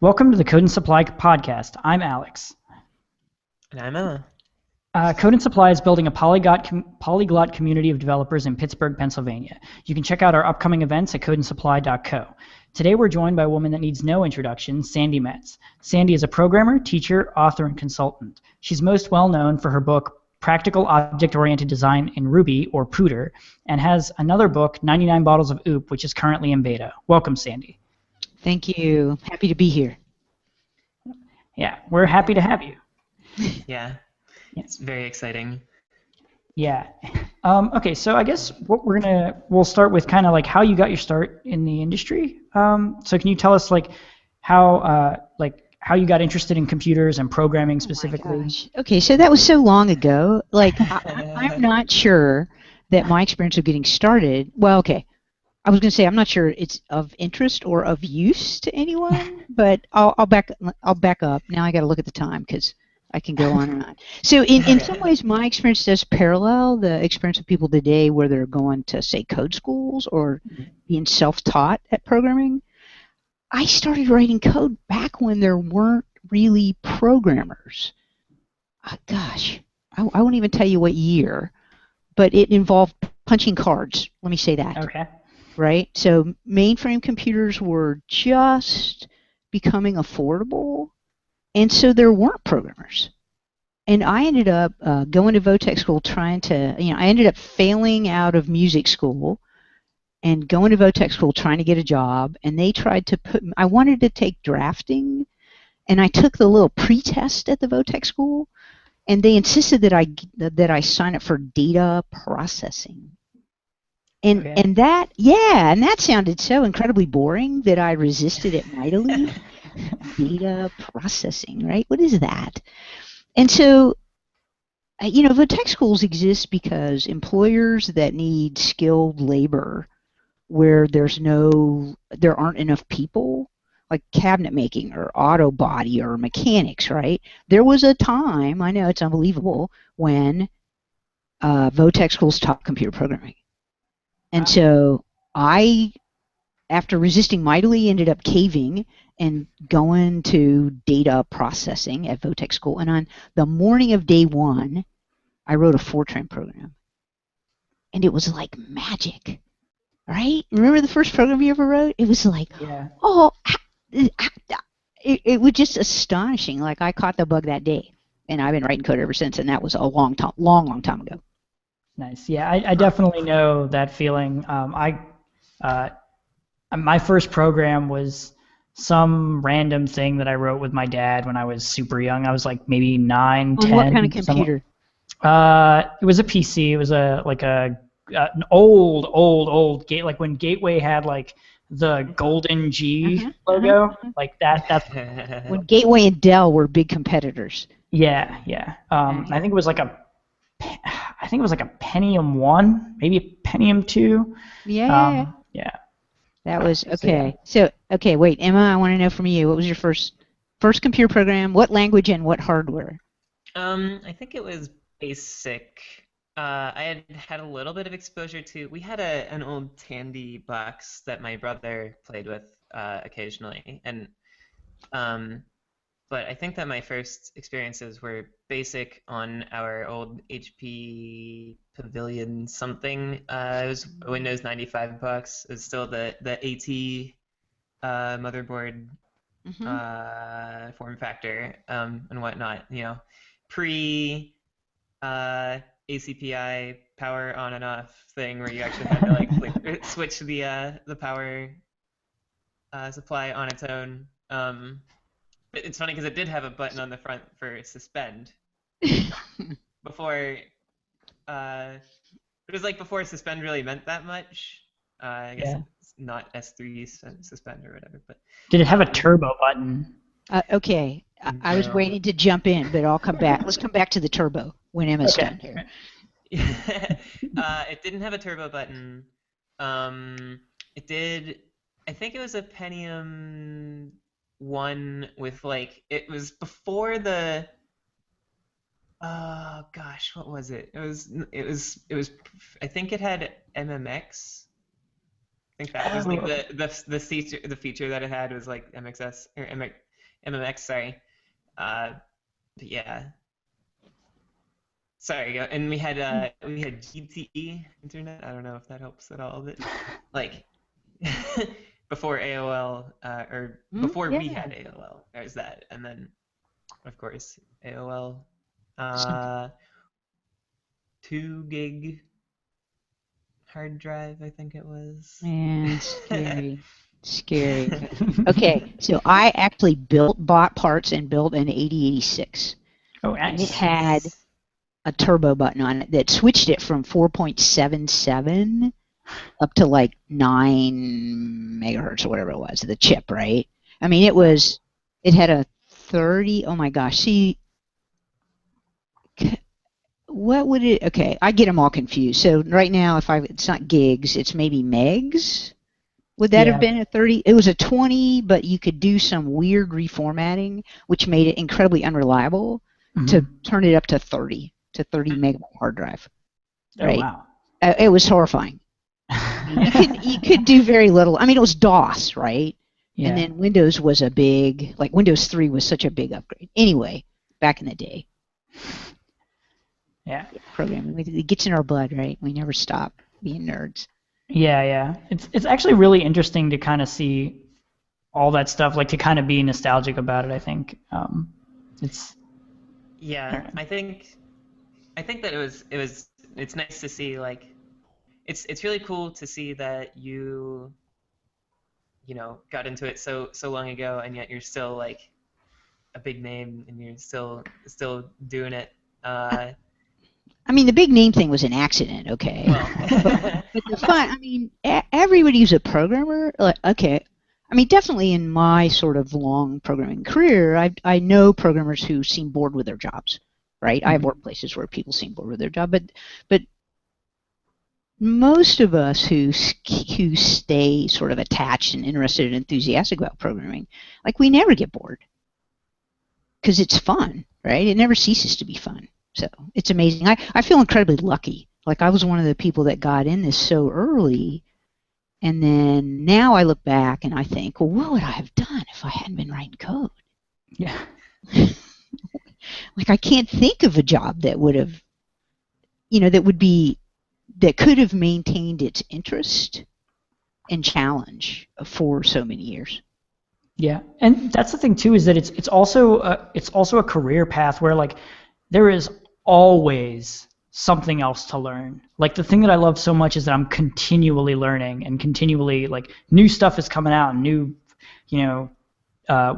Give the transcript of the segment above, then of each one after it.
Welcome to the Code and Supply podcast. I'm Alex. And I'm Emma. Code and Supply is building a polyglot community of developers in Pittsburgh, Pennsylvania. You can check out our upcoming events at codeandsupply.co. Today we're joined by a woman that needs no introduction, Sandi Metz. Sandi is a programmer, teacher, author, and consultant. She's most well known for her book, Practical Object-Oriented Design in Ruby, or POODR, and has another book, 99 Bottles of OOP, which is currently in beta. Welcome, Sandi. Thank you. Happy to be here. Yeah, we're happy to have you. Yeah, it's very exciting. Yeah. Okay, so I guess what we'll start with kind of like how you got your start in the industry. So can you tell us how you got interested in computers and programming specifically? Oh my gosh. Okay, so that was so long ago. I'm not sure that my experience of getting started. Well, okay. I was going to say I'm not sure it's of interest or of use to anyone, but I'll back up. Now I got to look at the time because I can go on and on. So in some ways, my experience does parallel the experience of people today where they're going to, say, code schools or being self-taught at programming. I started writing code back when there weren't really programmers. Gosh, I won't even tell you what year, but it involved punching cards. Let me say that. Okay. Right? So mainframe computers were just becoming affordable, and so there weren't programmers. And I ended up going to Votech school I ended up failing out of music school and going to Votech school trying to get a job, and they tried to I wanted to take drafting, and I took the little pre-test at the Votech school, and they insisted that I sign up for data processing. And that sounded so incredibly boring that I resisted it mightily. Data processing, right? What is that? And so, Votech schools exist because employers that need skilled labor where there aren't enough people, like cabinet making or auto body or mechanics, right? There was a time, I know it's unbelievable, when Votech schools taught computer programming. And so I, after resisting mightily, ended up caving and going to data processing at Votech school. And on the morning of day one, I wrote a Fortran program. And it was like magic, right? Remember the first program you ever wrote? It was like, it was just astonishing. Like I caught the bug that day. And I've been writing code ever since, and that was a long time ago. Nice. Yeah, I definitely know that feeling. My first program was some random thing that I wrote with my dad when I was super young. I was like maybe 9, 10. What kind of computer? It was a PC. It was an old gate, like when Gateway had like the golden G logo, like that. That's when Gateway and Dell were big competitors. Yeah. I think it was like a Pentium 1, maybe a Pentium 2. Yeah. That was okay. So, wait, Emma, I want to know from you, what was your first computer program? What language and what hardware? I think it was BASIC. I had a little bit of exposure to. We had an old Tandy box that my brother played with occasionally, and but I think that my first experiences were BASIC on our old HP Pavilion something. It was a Windows 95 box. It was still the AT motherboard form factor and whatnot. Pre ACPI power on and off thing where you actually had to switch the power supply on its own. It's funny because it did have a button on the front for suspend. Before, it was like before suspend really meant that much. I guess it's not S3 suspend or whatever. But did it have a turbo button? Okay, I was waiting to jump in, but I'll come back. Let's come back to the turbo when Emma's done here. It didn't have a turbo button. It did. I think it was a Pentium 1 with it was before the what was it? It was I think it had MMX. I think that was the feature that it had was like MXS or MMX, sorry. But yeah. Sorry, and we had GTE internet. I don't know if that helps at all, but like before AOL or before we had AOL, there's that, and then of course AOL, 2 gig hard drive, I think it was. Man, scary. Scary. Okay, so I actually bought parts and built an 8086. Oh, And nice. it had a turbo button on it that switched it from 4.77 up to like 9 megahertz or whatever it was, the chip, right? I mean, it had a 30, oh my gosh, see, what would it, okay, I get them all confused. So right now, it's not gigs, it's maybe megs. Would that have been a 30? It was a 20, but you could do some weird reformatting, which made it incredibly unreliable to turn it up to 30 megabyte hard drive. Right? Oh, wow. It was horrifying. You could do very little. I mean, it was DOS, right? Yeah. And then Windows was a big, like Windows 3 was such a big upgrade. Anyway, back in the day. Yeah. Programming, it gets in our blood, right? We never stop being nerds. Yeah. It's actually really interesting to kind of see all that stuff, like to kind of be nostalgic about it, I think. Yeah, I think that it's nice to see, like, it's really cool to see that you got into it so long ago, and yet you're still like a big name and you're still doing it. I mean, the big name thing was an accident, okay? Well. but the fun, I mean, everybody who's a programmer, like, okay, I mean, definitely in my sort of long programming career, I know programmers who seem bored with their jobs, right? I have workplaces where people seem bored with their job, but most of us who stay sort of attached and interested and enthusiastic about programming, like, we never get bored because it's fun, right? It never ceases to be fun. So it's amazing. I feel incredibly lucky. Like, I was one of the people that got in this so early, and then now I look back and I think, well, what would I have done if I hadn't been writing code? Yeah. Like, I can't think of a job that would have, that could have maintained its interest and challenge for so many years. Yeah, and that's the thing too, is that it's also a career path where, like, there is always something else to learn. Like, the thing that I love so much is that I'm continually learning, and continually, like, new stuff is coming out, and new,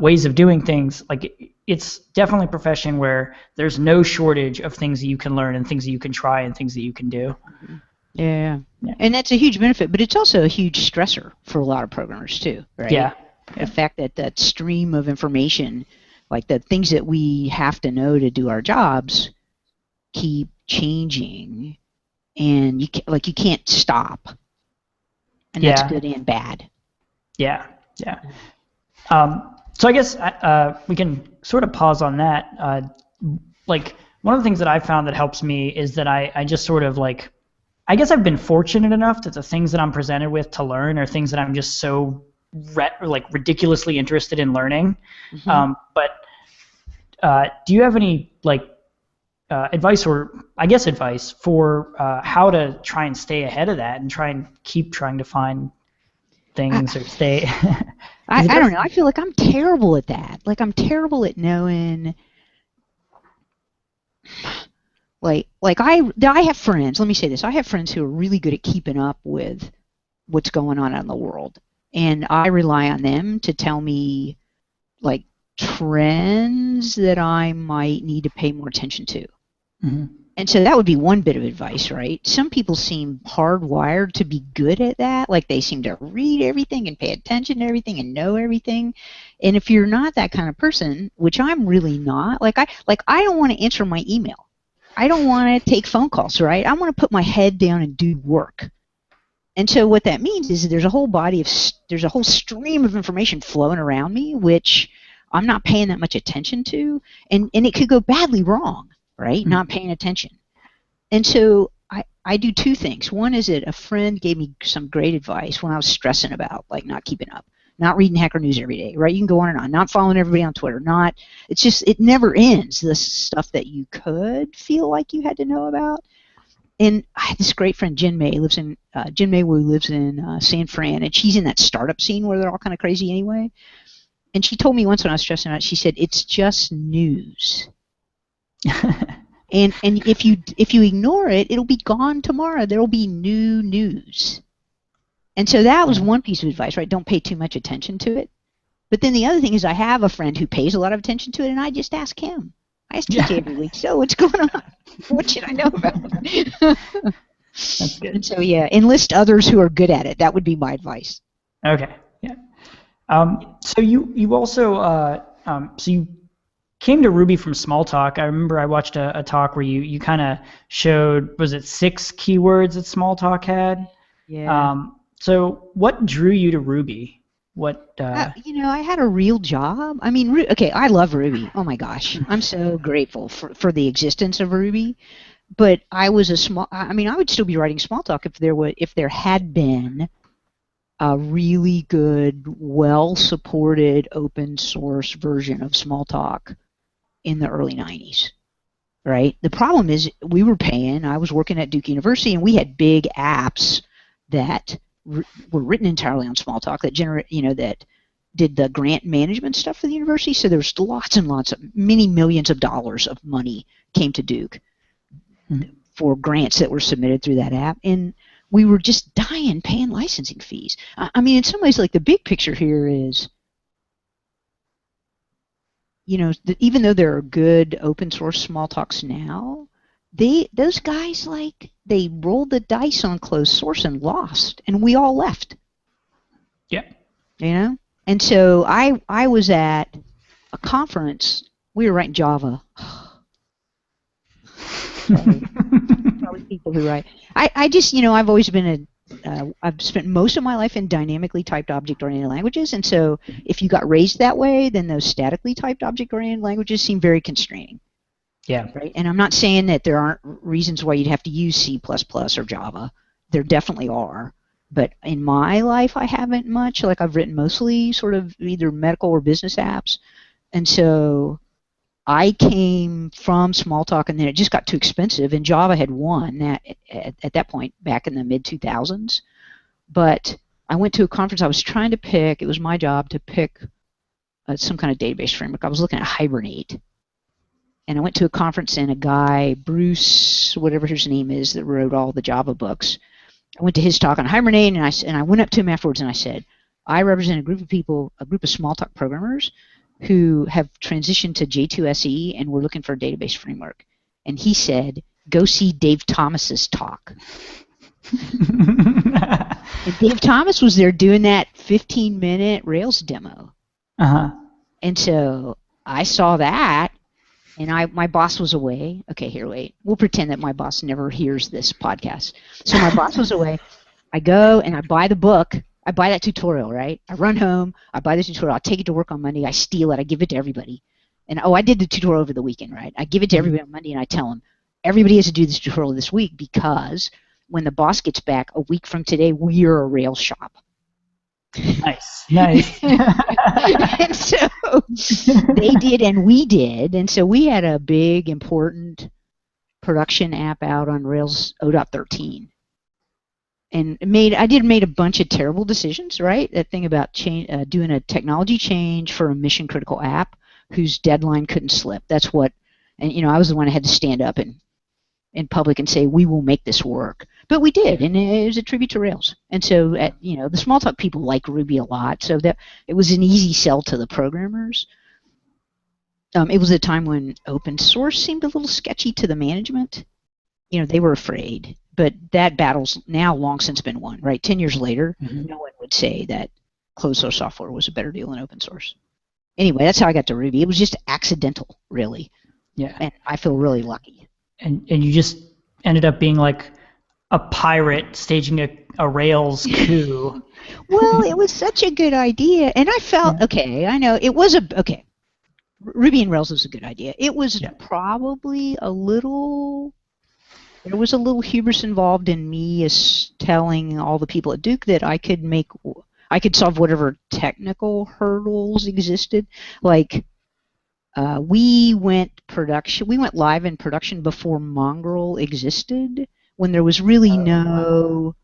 ways of doing things. Like, it's definitely a profession where there's no shortage of things that you can learn and things that you can try and things that you can do. Yeah. And that's a huge benefit, but it's also a huge stressor for a lot of programmers too, right? Yeah. The fact that stream of information, like the things that we have to know to do our jobs, keep changing, and you can't stop, and that's good and bad. Yeah. So I guess we can sort of pause on that. Like, one of the things that I found that helps me is that I just sort of, like, I guess I've been fortunate enough that the things that I'm presented with to learn are things that I'm just so ridiculously interested in learning. But do you have any, like, advice for how to try and stay ahead of that and try and keep trying to find things or stay? I don't know. I feel like I'm terrible at that. Like, I'm terrible at knowing. Like I have friends. Let me say this. I have friends who are really good at keeping up with what's going on in the world, and I rely on them to tell me, like, trends that I might need to pay more attention to. And so that would be one bit of advice, right? Some people seem hardwired to be good at that. Like, they seem to read everything and pay attention to everything and know everything. And if you're not that kind of person, which I'm really not, like I don't want to answer my email. I don't want to take phone calls, right? I want to put my head down and do work. And so what that means is there's a whole stream of information flowing around me, which I'm not paying that much attention to, and it could go badly wrong, right? Not paying attention. And so I do two things. One is that a friend gave me some great advice when I was stressing about, like, not keeping up. not reading Hacker News every day, right? You can go on and on, not following everybody on Twitter, it's just, it never ends, this stuff that you could feel like you had to know about. And I had this great friend, Jen May, Wu lives in San Fran, and she's in that startup scene where they're all kind of crazy anyway. And she told me once when I was stressing out, she said, it's just news. And if you ignore it, it'll be gone tomorrow. There'll be new news. And so that was one piece of advice, right? Don't pay too much attention to it. But then the other thing is I have a friend who pays a lot of attention to it, and I just ask him. I ask TJ every week, so what's going on? What should I know about? That's good. And so, yeah, enlist others who are good at it. That would be my advice. Okay, yeah. So you also, so you came to Ruby from Smalltalk. I remember I watched a talk where you kind of showed, was it 6 keywords that Smalltalk had? Yeah. So what drew you to Ruby? What? I had a real job. I mean, okay, I love Ruby. Oh my gosh, I'm so grateful for the existence of Ruby. But I was I would still be writing Smalltalk if there had been a really good, well-supported open source version of Smalltalk in the early 90s, right? The problem is I was working at Duke University, and we had big apps that were written entirely on Smalltalk that did the grant management stuff for the university. So there was lots and lots of, many millions of dollars of money came to Duke for grants that were submitted through that app. And we were just dying paying licensing fees. I mean, in some ways, like the big picture here is, even though there are good open source Smalltalks now, those guys, they rolled the dice on closed source and lost, and we all left. Yeah. And so I was at a conference. We were writing Java. Probably people who write. I just, I've always been I've spent most of my life in dynamically typed object-oriented languages, and so if you got raised that way, then those statically typed object-oriented languages seem very constraining. Yeah. Right. And I'm not saying that there aren't reasons why you'd have to use C++ or Java. There definitely are. But in my life, I haven't much. I've written mostly sort of either medical or business apps. And so I came from Smalltalk, and then it just got too expensive, and Java had won that at that point back in the mid-2000s. But I went to a conference. I was trying to pick. It was my job to pick some kind of database framework. I was looking at Hibernate. And I went to a conference, and a guy, Bruce, whatever his name is, that wrote all the Java books, I went to his talk on Hibernate, and I went up to him afterwards, and I said, I represent a group of people, a group of Smalltalk programmers who have transitioned to J2SE, and we're looking for a database framework. And he said, go see Dave Thomas's talk. And Dave Thomas was there doing that 15-minute Rails demo. And so I saw that. And my boss was away. Okay, here, wait. We'll pretend that my boss never hears this podcast. So my boss was away. I go and I buy the book. I buy that tutorial, right? I run home. I buy the tutorial. I take it to work on Monday. I steal it. I give it to everybody. And, I did the tutorial over the weekend, right? I give it to everybody on Monday, and I tell them, everybody has to do this tutorial this week because when the boss gets back a week from today, we're a Rails shop. Nice. And so they did, and we did, and so we had a big, important production app out on Rails 0.13, and I made a bunch of terrible decisions, right? That thing about doing a technology change for a mission-critical app whose deadline couldn't slip. That's what, and I was the one who had to stand up in public and say, we will make this work. But we did, and it was a tribute to Rails. And so, the Smalltalk people like Ruby a lot, so that it was an easy sell to the programmers. It was a time when open source seemed a little sketchy to the management. They were afraid. But that battle's now long since been won, right? 10 years later, no one would say that closed source software was a better deal than open source. Anyway, that's how I got to Ruby. It was just accidental, really. Yeah. And I feel really lucky. And you just ended up being like a pirate staging a Rails coup. Well, it was such a good idea, and I felt, okay, I know, it was okay. Ruby and Rails was a good idea. It was probably there was a little hubris involved in me as telling all the people at Duke that I I could solve whatever technical hurdles existed. Like we went live in production before Mongrel existed, when there was really no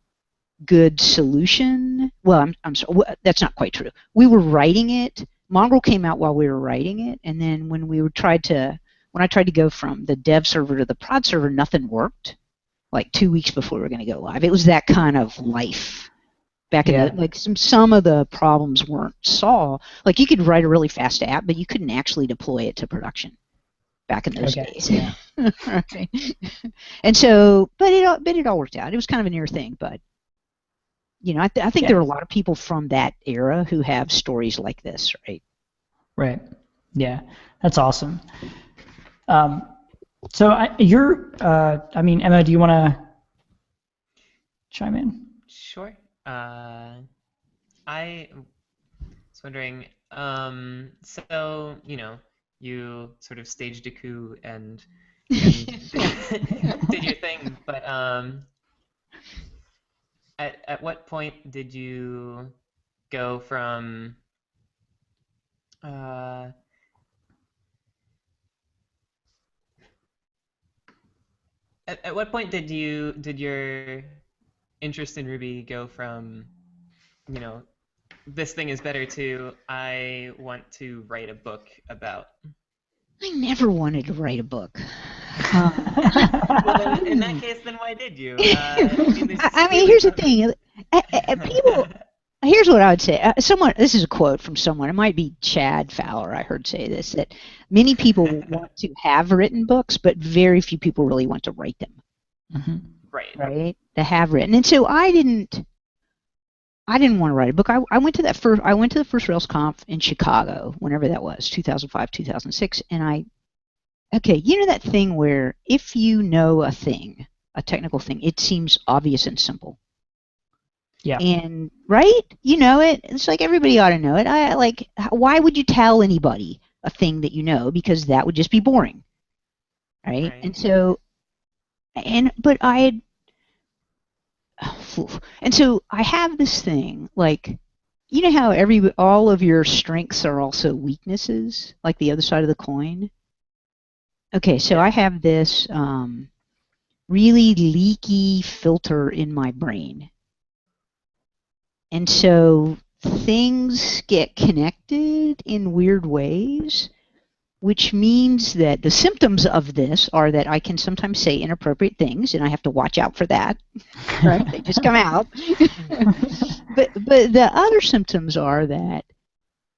good solution. Well, I'm sorry, that's not quite true. We were writing it. Mongrel came out while we were writing it, and then when I tried to go from the dev server to the prod server, nothing worked. Like 2 weeks before we were going to go live. It was that kind of life back in the, like some of the problems weren't solved. Like you could write a really fast app, but you couldn't actually deploy it to production back in those days. Yeah. Okay. And so, but it all worked out. It was kind of a near thing, but you know, I think there are a lot of people from that era who have stories like this, right? Right. Yeah, that's awesome. So I mean, Emma, do you want to chime in? Sure. I was wondering, so, you know, you sort of staged a coup and did your thing, but at what point did you go from at what point did your interest in Ruby go from, you know, this thing is better to I want to write a book about? I never wanted to write a book. Well, then, in that case, then why did you? I mean, here's the thing. People. Here's what I would say. This is a quote from someone. It might be Chad Fowler. I heard say this, that many people want to have written books, but very few people really want to write them. Mm-hmm. Right. To have written, and so I didn't want to write a book. I went to the first RailsConf in Chicago, whenever that was, 2005, 2006, and you know that thing where if you know a thing, a technical thing, it seems obvious and simple. Yeah. And right, you know it. It's like everybody ought to know it. Why would you tell anybody a thing that you know? Because that would just be boring, right? And so, but I have this thing, like, you know how all of your strengths are also weaknesses, like the other side of the coin. Okay, so I have this really leaky filter in my brain. And so things get connected in weird ways, which means that the symptoms of this are that I can sometimes say inappropriate things, and I have to watch out for that. Right? They just come out. But the other symptoms are that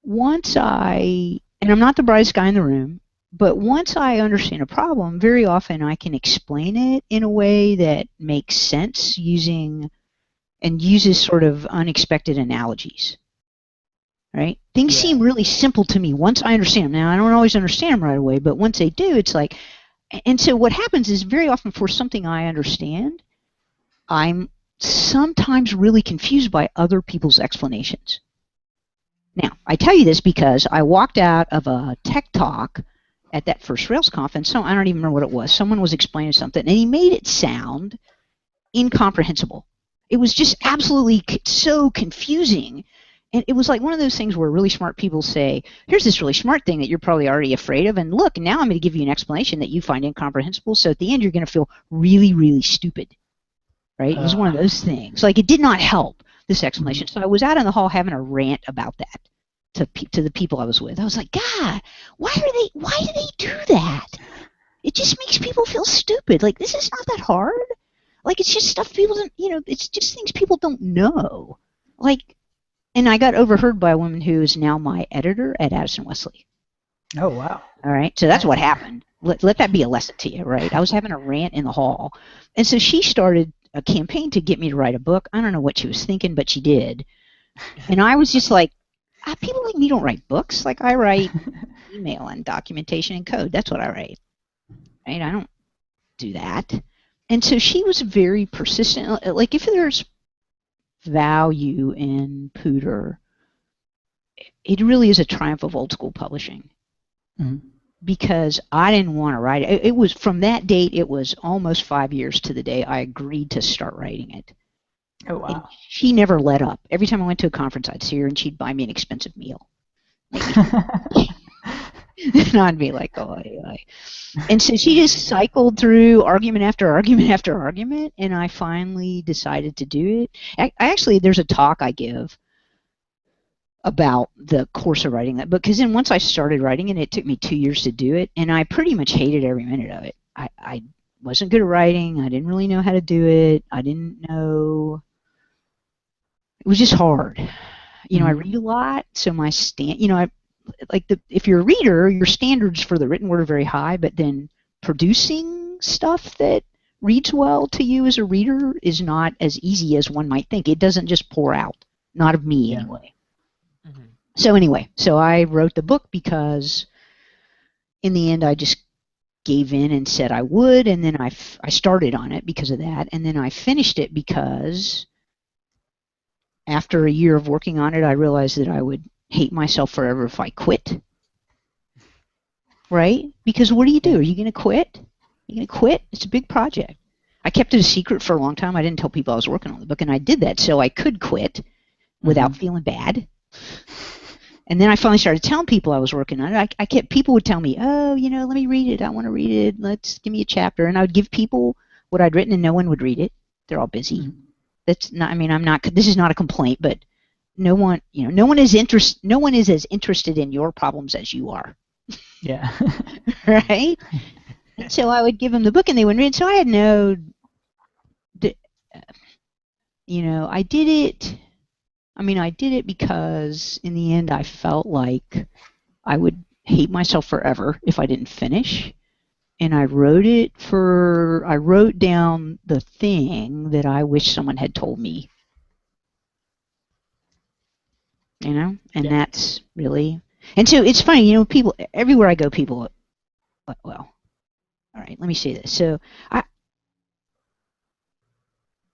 and I'm not the brightest guy in the room, but once I understand a problem, very often I can explain it in a way that makes sense uses sort of unexpected analogies, right? Things seem really simple to me once I understand them. Now, I don't always understand them right away, but once they do, it's like, and so what happens is very often for something I understand, I'm sometimes really confused by other people's explanations. Now, I tell you this because I walked out of a tech talk at that first RailsConf, and I don't even remember what it was. Someone was explaining something, and he made it sound incomprehensible. It was just absolutely so confusing. And it was like one of those things where really smart people say, here's this really smart thing that you're probably already afraid of, and look, now I'm going to give you an explanation that you find incomprehensible, so at the end you're going to feel really, really stupid. Right? It was one of those things. Like, it did not help, this explanation. So I was out in the hall having a rant about that to the people I was with. I was like, God, why do they do that? It just makes people feel stupid. Like, this is not that hard. Like, it's just stuff people don't, it's just things people don't know. Like, and I got overheard by a woman who is now my editor at Addison Wesley. Oh, wow. All right, so that's what happened. Let that be a lesson to you, right? I was having a rant in the hall. And so she started a campaign to get me to write a book. I don't know what she was thinking, but she did. And I was just like, people like me don't write books. Like, I write email and documentation and code. That's what I write. Right? I don't do that. And so she was very persistent. Like, if there's value in POODR, it really is a triumph of old school publishing. Mm-hmm. Because I didn't want to write it. It was, from that date, it was almost 5 years to the day I agreed to start writing it. Oh, And wow. she never let up. Every time I went to a conference, I'd see her and she'd buy me an expensive meal. And I'd be like, oh, ay. And so she just cycled through argument after argument after argument, and I finally decided to do it. Actually, there's a talk I give about the course of writing that book, because then once I started writing it, it took me 2 years to do it, and I pretty much hated every minute of it. I wasn't good at writing. I didn't really know how to do it. I didn't know. It was just hard. I read a lot, so my if you're a reader, your standards for the written word are very high, but then producing stuff that reads well to you as a reader is not as easy as one might think. It doesn't just pour out. Not of me, anyway. Mm-hmm. So anyway, I wrote the book because in the end I just gave in and said I would, and then I started on it because of that, and then I finished it because after a year of working on it, I realized that I would hate myself forever if I quit. Right? Because what do? Are you going to quit? You're going to quit? It's a big project. I kept it a secret for a long time. I didn't tell people I was working on the book, and I did that so I could quit without feeling bad. And then I finally started telling people I was working on it. People would tell me, oh, let me read it. I want to read it. Let's give me a chapter. And I would give people what I'd written, and no one would read it. They're all busy. That's not. I mean, this is not a complaint, but no one is as interested in your problems as you are. Yeah. Right? And so I would give them the book and they wouldn't read. So I had I did it. I did it because in the end I felt like I would hate myself forever if I didn't finish. And I wrote down the thing that I wish someone had told me. And that's really. And so it's funny, people, everywhere I go, people, well, all right, let me say this. So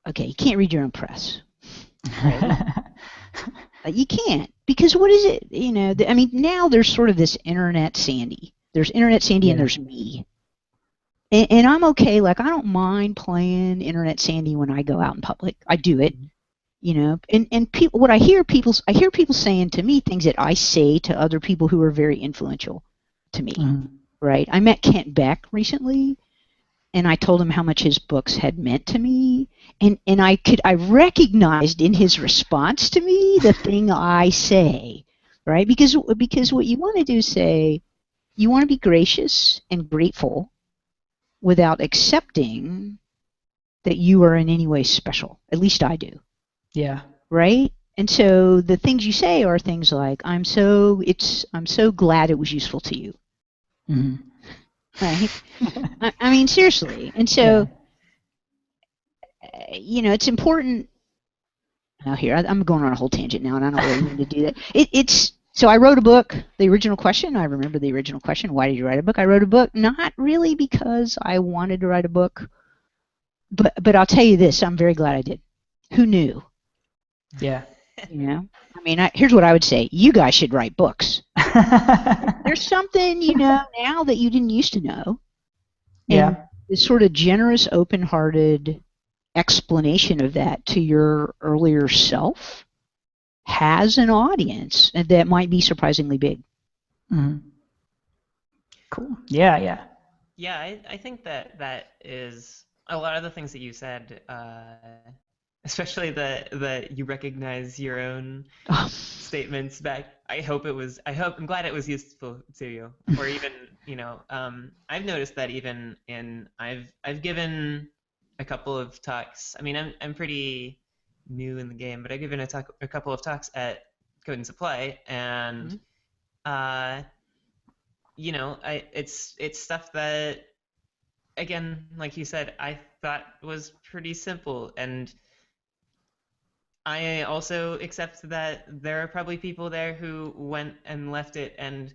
okay, you can't read your own press. Right? You can't, because what is it? Now there's sort of this internet Sandi. There's internet Sandi and there's me. And I'm okay. Like, I don't mind playing internet Sandi when I go out in public. I do it. And people, I hear people saying to me things that I say to other people who are very influential to me. Right? I met Kent Beck recently, and I told him how much his books had meant to me, and I recognized in his response to me the thing I say, right? Because what you want to do is say, you want to be gracious and grateful without accepting that you are in any way special. At least I do. Yeah. Right? And so the things you say are things like, I'm so glad it was useful to you. Right? Seriously. And so, it's important. Now here, I'm going on a whole tangent now, and I don't really mean to do that. So I wrote a book. The original question, I remember the original question, why did you write a book? I wrote a book not really because I wanted to write a book, but I'll tell you this, I'm very glad I did. Who knew? Yeah. Here's what I would say. You guys should write books. There's something now that you didn't used to know. And this sort of generous, open-hearted explanation of that to your earlier self has an audience that might be surprisingly big. Cool. Yeah. Yeah, I think that is a lot of the things that you said, especially the you recognize your own statements back. I'm glad it was useful to you. Or even, I've noticed that even I've given a couple of talks. I'm pretty new in the game, but I've given a couple of talks at Code and Supply, and it's stuff that, again, like you said, I thought was pretty simple, and I also accept that there are probably people there who went and left it and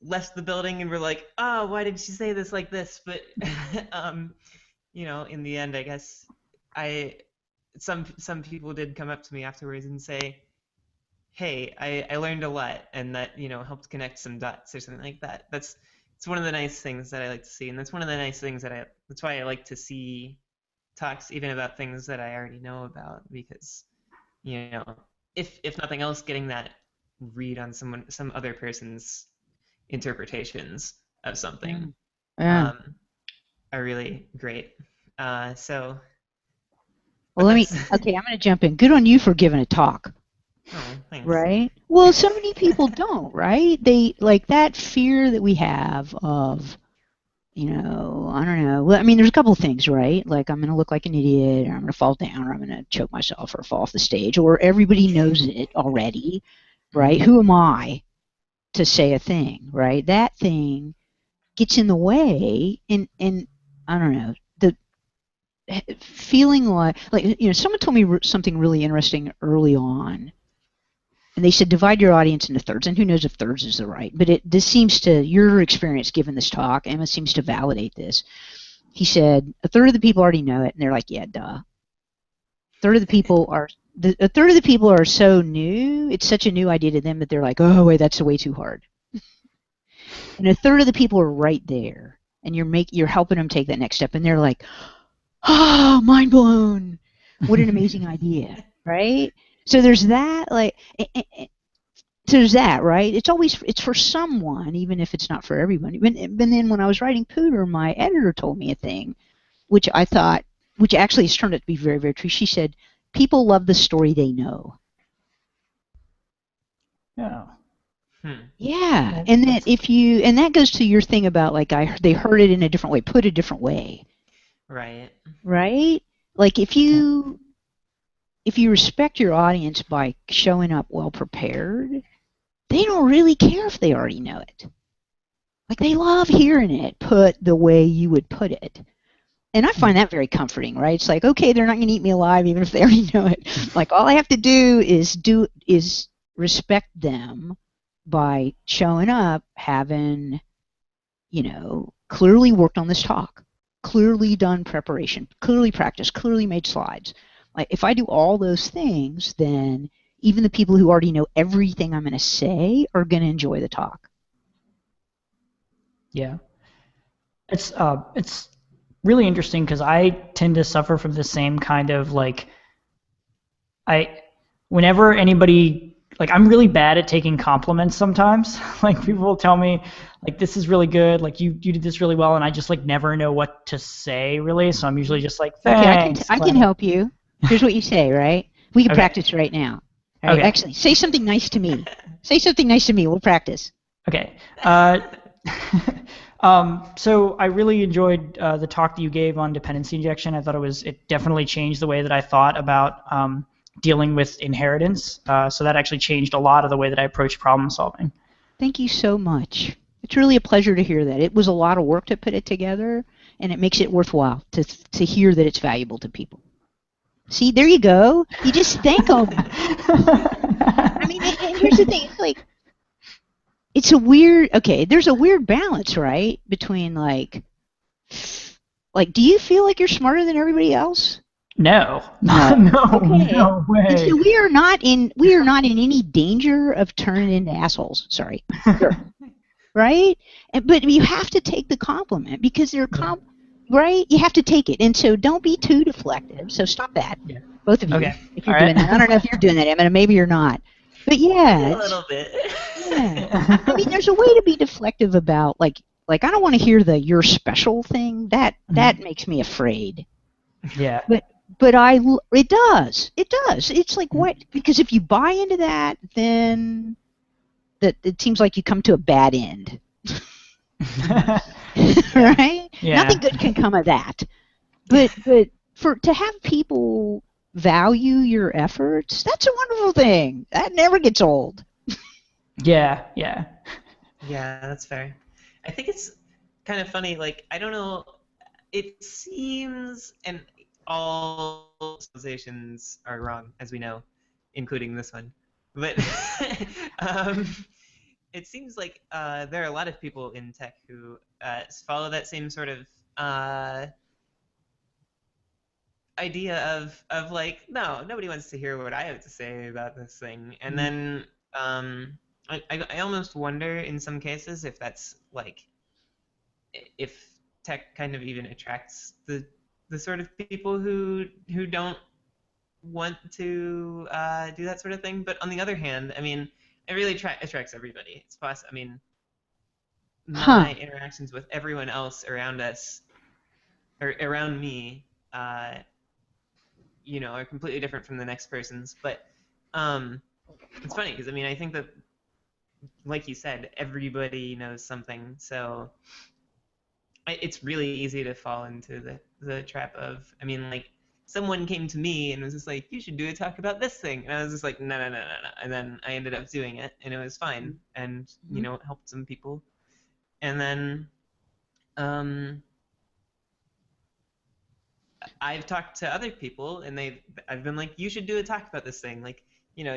left the building and were like, oh, why did she say this like this? But in the end, I guess some people did come up to me afterwards and say, hey, I learned a lot, and that helped connect some dots or something like that. It's one of the nice things that I like to see, and that's one of the nice things that's why I like to see talks even about things that I already know about, because if nothing else, getting that read on some other person's interpretations of something Yeah. are really great. So, Well, but okay, I'm going to jump in. Good on you for giving a talk. Oh, thanks. Right? Well, so many people don't, right? They, like, that fear that we have of, I don't know. Well, I mean, there's a couple of things, right? Like, I'm going to look like an idiot, or I'm going to fall down, or I'm going to choke myself, or fall off the stage, or everybody knows it already, right? Who am I to say a thing, right? That thing gets in the way, and I don't know, the feeling like someone told me something really interesting early on, and they said divide your audience into thirds, and who knows if thirds is the right, but this seems to, your experience given this talk, Emma, seems to validate this. He said a third of the people already know it, and they're like, yeah, duh. A third of the people are so new, it's such a new idea to them that they're like, oh wait, that's way too hard. And a third of the people are right there, and you're helping them take that next step, and they're like, oh, mind blown. What an amazing idea, right? So there's that, like, so there's that, right? It's for someone, even if it's not for everyone. But then when I was writing POODR, my editor told me a thing, which I thought, which actually has turned out to be very, very true. She said, people love the story they know. Yeah. Yeah, and that goes to your thing about, like, they heard it in a different way, put a different way. Right. Right? Like, if you respect your audience by showing up well prepared, they don't really care if they already know it. Like, they love hearing it put the way you would put it. And I find that very comforting, right? It's like, okay, they're not going to eat me alive even if they already know it. Like, all I have to do is respect them by showing up, having, clearly worked on this talk, clearly done preparation, clearly practiced, clearly made slides. Like, if I do all those things, then even the people who already know everything I'm going to say are going to enjoy the talk. Yeah. It's really interesting because I tend to suffer from the same kind of, like, whenever anybody, like, I'm really bad at taking compliments sometimes. Like, people will tell me, like, this is really good, like, you did this really well, and I just, like, never know what to say, really, so I'm usually just like, thanks. Okay, I can help you. Here's what you say, right? We can practice right now. All right, actually, say something nice to me. Say something nice to me. We'll practice. Okay. So I really enjoyed the talk that you gave on dependency injection. I thought it definitely changed the way that I thought about dealing with inheritance. So that actually changed a lot of the way that I approach problem solving. Thank you so much. It's really a pleasure to hear that. It was a lot of work to put it together, and it makes it worthwhile to hear that it's valuable to people. See, there you go. You just thank them. I mean, and here's the thing. It's like, it's a weird, there's a weird balance, right? Between, like, do you feel like you're smarter than everybody else? No. No. Okay. No way. And so we are not in any danger of turning into assholes. Sorry. Sure. Right? But you have to take the compliment because they're right? You have to take it. And so don't be too deflective. So stop that. Yeah. Both of you. Okay. If you're doing that. I don't know if you're doing that, Emma. Maybe you're not. But yeah. A little bit. Yeah. I mean, there's a way to be deflective about, like I don't want to hear the "you're special" thing. That makes me afraid. Yeah. But it does. It's like, what? Because if you buy into that, then it seems like you come to a bad end. Right? Yeah. Nothing good can come of that. But to have people value your efforts, that's a wonderful thing. That never gets old. Yeah. Yeah, that's fair. I think it's kind of funny, like, I don't know, it seems, and all civilizations are wrong, as we know, including this one, but it seems like there are a lot of people in tech who follow that same sort of idea of like, no, nobody wants to hear what I have to say about this thing, and then I almost wonder in some cases if that's, like, if tech kind of even attracts the the sort of people who don't want to do that sort of thing. But on the other hand, I mean, it really attracts everybody. It's possible. I mean, my interactions with everyone else around us, or around me, you know, are completely different from the next person's. But it's funny because I mean, I think that, like you said, everybody knows something. So it's really easy to fall into the trap of, I mean, like, someone came to me and was just like, you should do a talk about this thing. And I was just like, no. And then I ended up doing it, and it was fine. And, you know, it helped some people. And then I've talked to other people, and I've been like, you should do a talk about this thing. Like, you know,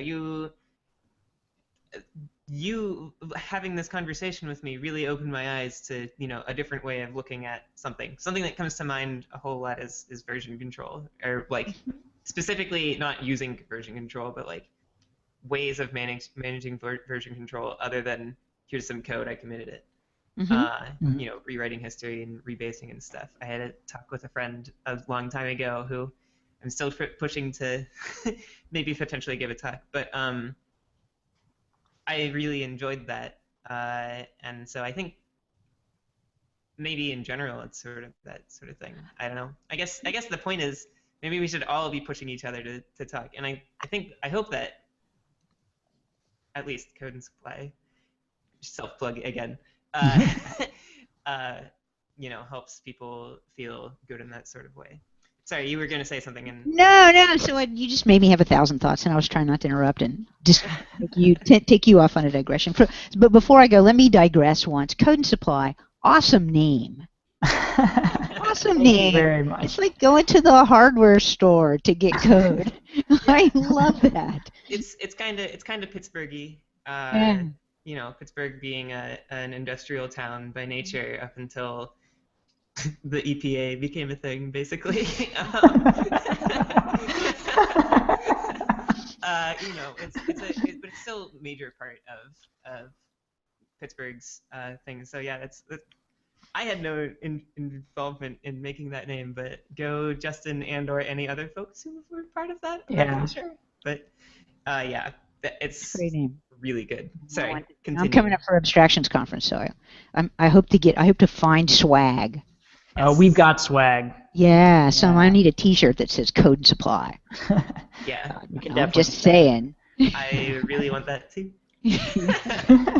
you having this conversation with me really opened my eyes to, you know, a different way of looking at something. Something that comes to mind a whole lot is version control, or like specifically not using version control, but like ways of managing version control other than here's some code, I committed it. You know, rewriting history and rebasing and stuff. I had a talk with a friend a long time ago who I'm still pushing to maybe potentially give a talk, but I really enjoyed that, and so I think maybe in general it's sort of that sort of thing. I don't know. I guess the point is maybe we should all be pushing each other to talk, and I hope that at least Code and Supply, self-plug again, you know, helps people feel good in that sort of way. Sorry, you were going to say something. No. So you just made me have 1,000 thoughts, and I was trying not to interrupt and just take you off on a digression. But before I go, let me digress once. Code and Supply, awesome name. Awesome name. Thank you very much. It's like going to the hardware store to get code. I love that. It's kind of Pittsburghy. Yeah. You know, Pittsburgh being an industrial town by nature up until the EPA became a thing, basically. You know, but it's still a major part of Pittsburgh's thing. So yeah, I had no involvement in making that name, but go Justin and/or any other folks who were part of that. Yeah. I'm not sure, but yeah, it's Great name. really good. Sorry, continue. I'm coming up for Abstractions Conference, so I hope to find swag. Oh, we've got swag. Yeah, so I need a T-shirt that says Code and Supply. Yeah, You can I'm definitely just saying. I really want that too.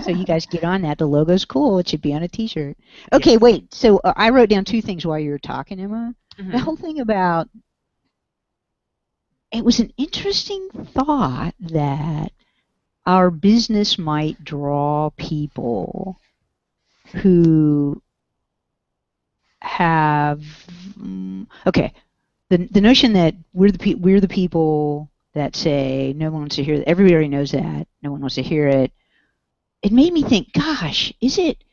So you guys get on that. The logo's cool. It should be on a T-shirt. Okay, Yes. wait. So I wrote down 2 things while you were talking, Emma. Mhm. The whole thing about it was an interesting thought that our business might draw people who have the notion that we're the people that say no one wants to hear it. Everybody already knows that. No one wants to hear it. It made me think, gosh, is it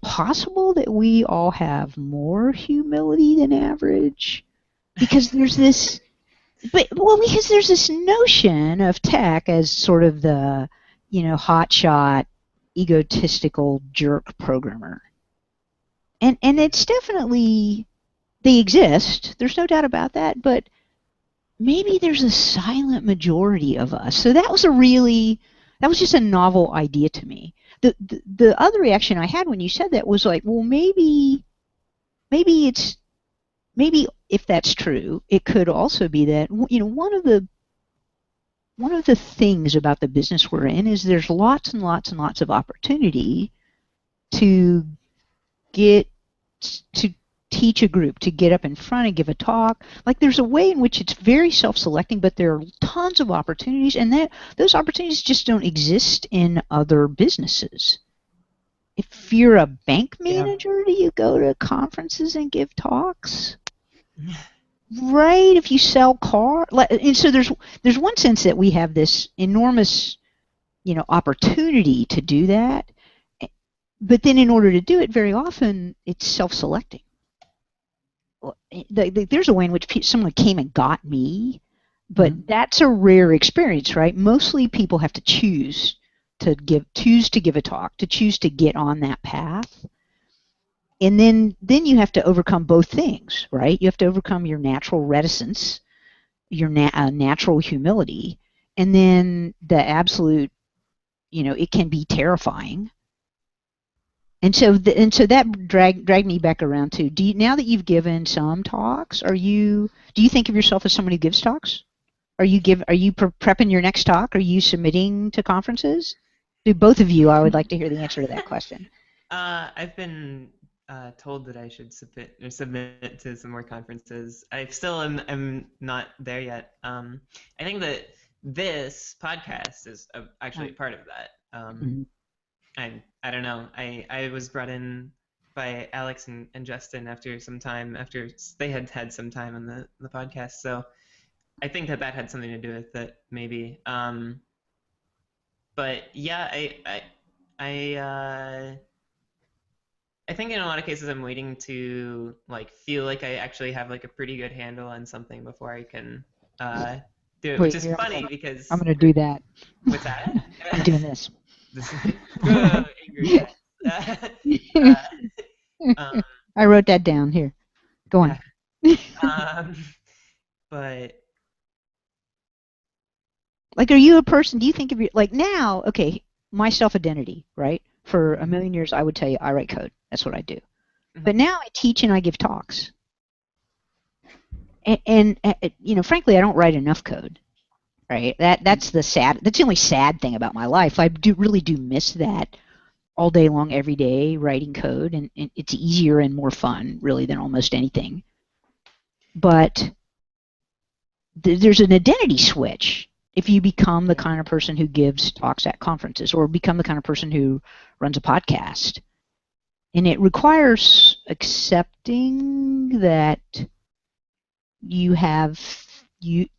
possible that we all have more humility than average? Because there's this notion of tech as sort of the, you know, hotshot, egotistical jerk programmer. And it's definitely, they exist. There's no doubt about that. But maybe there's a silent majority of us. So that was just a novel idea to me. The other reaction I had when you said that was like, well, maybe if that's true, it could also be that, you know, one of the things about the business we're in is there's lots and lots and lots of opportunity to teach a group, to get up in front and give a talk. Like, there's a way in which it's very self-selecting, but there are tons of opportunities, and those opportunities just don't exist in other businesses. If you're a bank manager, do you go to conferences and give talks? Right? If you sell cars, and so there's one sense that we have this enormous, you know, opportunity to do that, but then in order to do it, very often it's self-selecting. There's a way in which someone came and got me, but that's a rare experience, right? Mostly people have to choose to give a talk, to choose to get on that path. And then you have to overcome both things, right? You have to overcome your natural reticence, your natural humility, and then the absolute, it can be terrifying. And so that dragged me back around to, now that you've given some talks, do you think of yourself as someone who gives talks? Are you prepping your next talk? Are you submitting to conferences? To both of you, I would like to hear the answer to that question. I've been told that I should submit to some more conferences. I still am not there yet. I think that this podcast is actually a part of that. I don't know. I was brought in by Alex and Justin after they had some time on the podcast, so I think that had something to do with it, maybe. But yeah, I think in a lot of cases I'm waiting to feel like I actually have a pretty good handle on something before I can do it, which is funny because I'm going to do that. What's that? I'm doing this. Angry. I wrote that down here. Go on. But are you a person? Do you think of your now? Okay, my self-identity, right? For a million years, I would tell you I write code. That's what I do. Mm-hmm. But now I teach and I give talks. And frankly, I don't write enough code. Right? That's the only sad thing about my life. I really do miss that all day long, every day, writing code, and it's easier and more fun, really, than almost anything. But there's an identity switch if you become the kind of person who gives talks at conferences or become the kind of person who runs a podcast. And it requires accepting that you have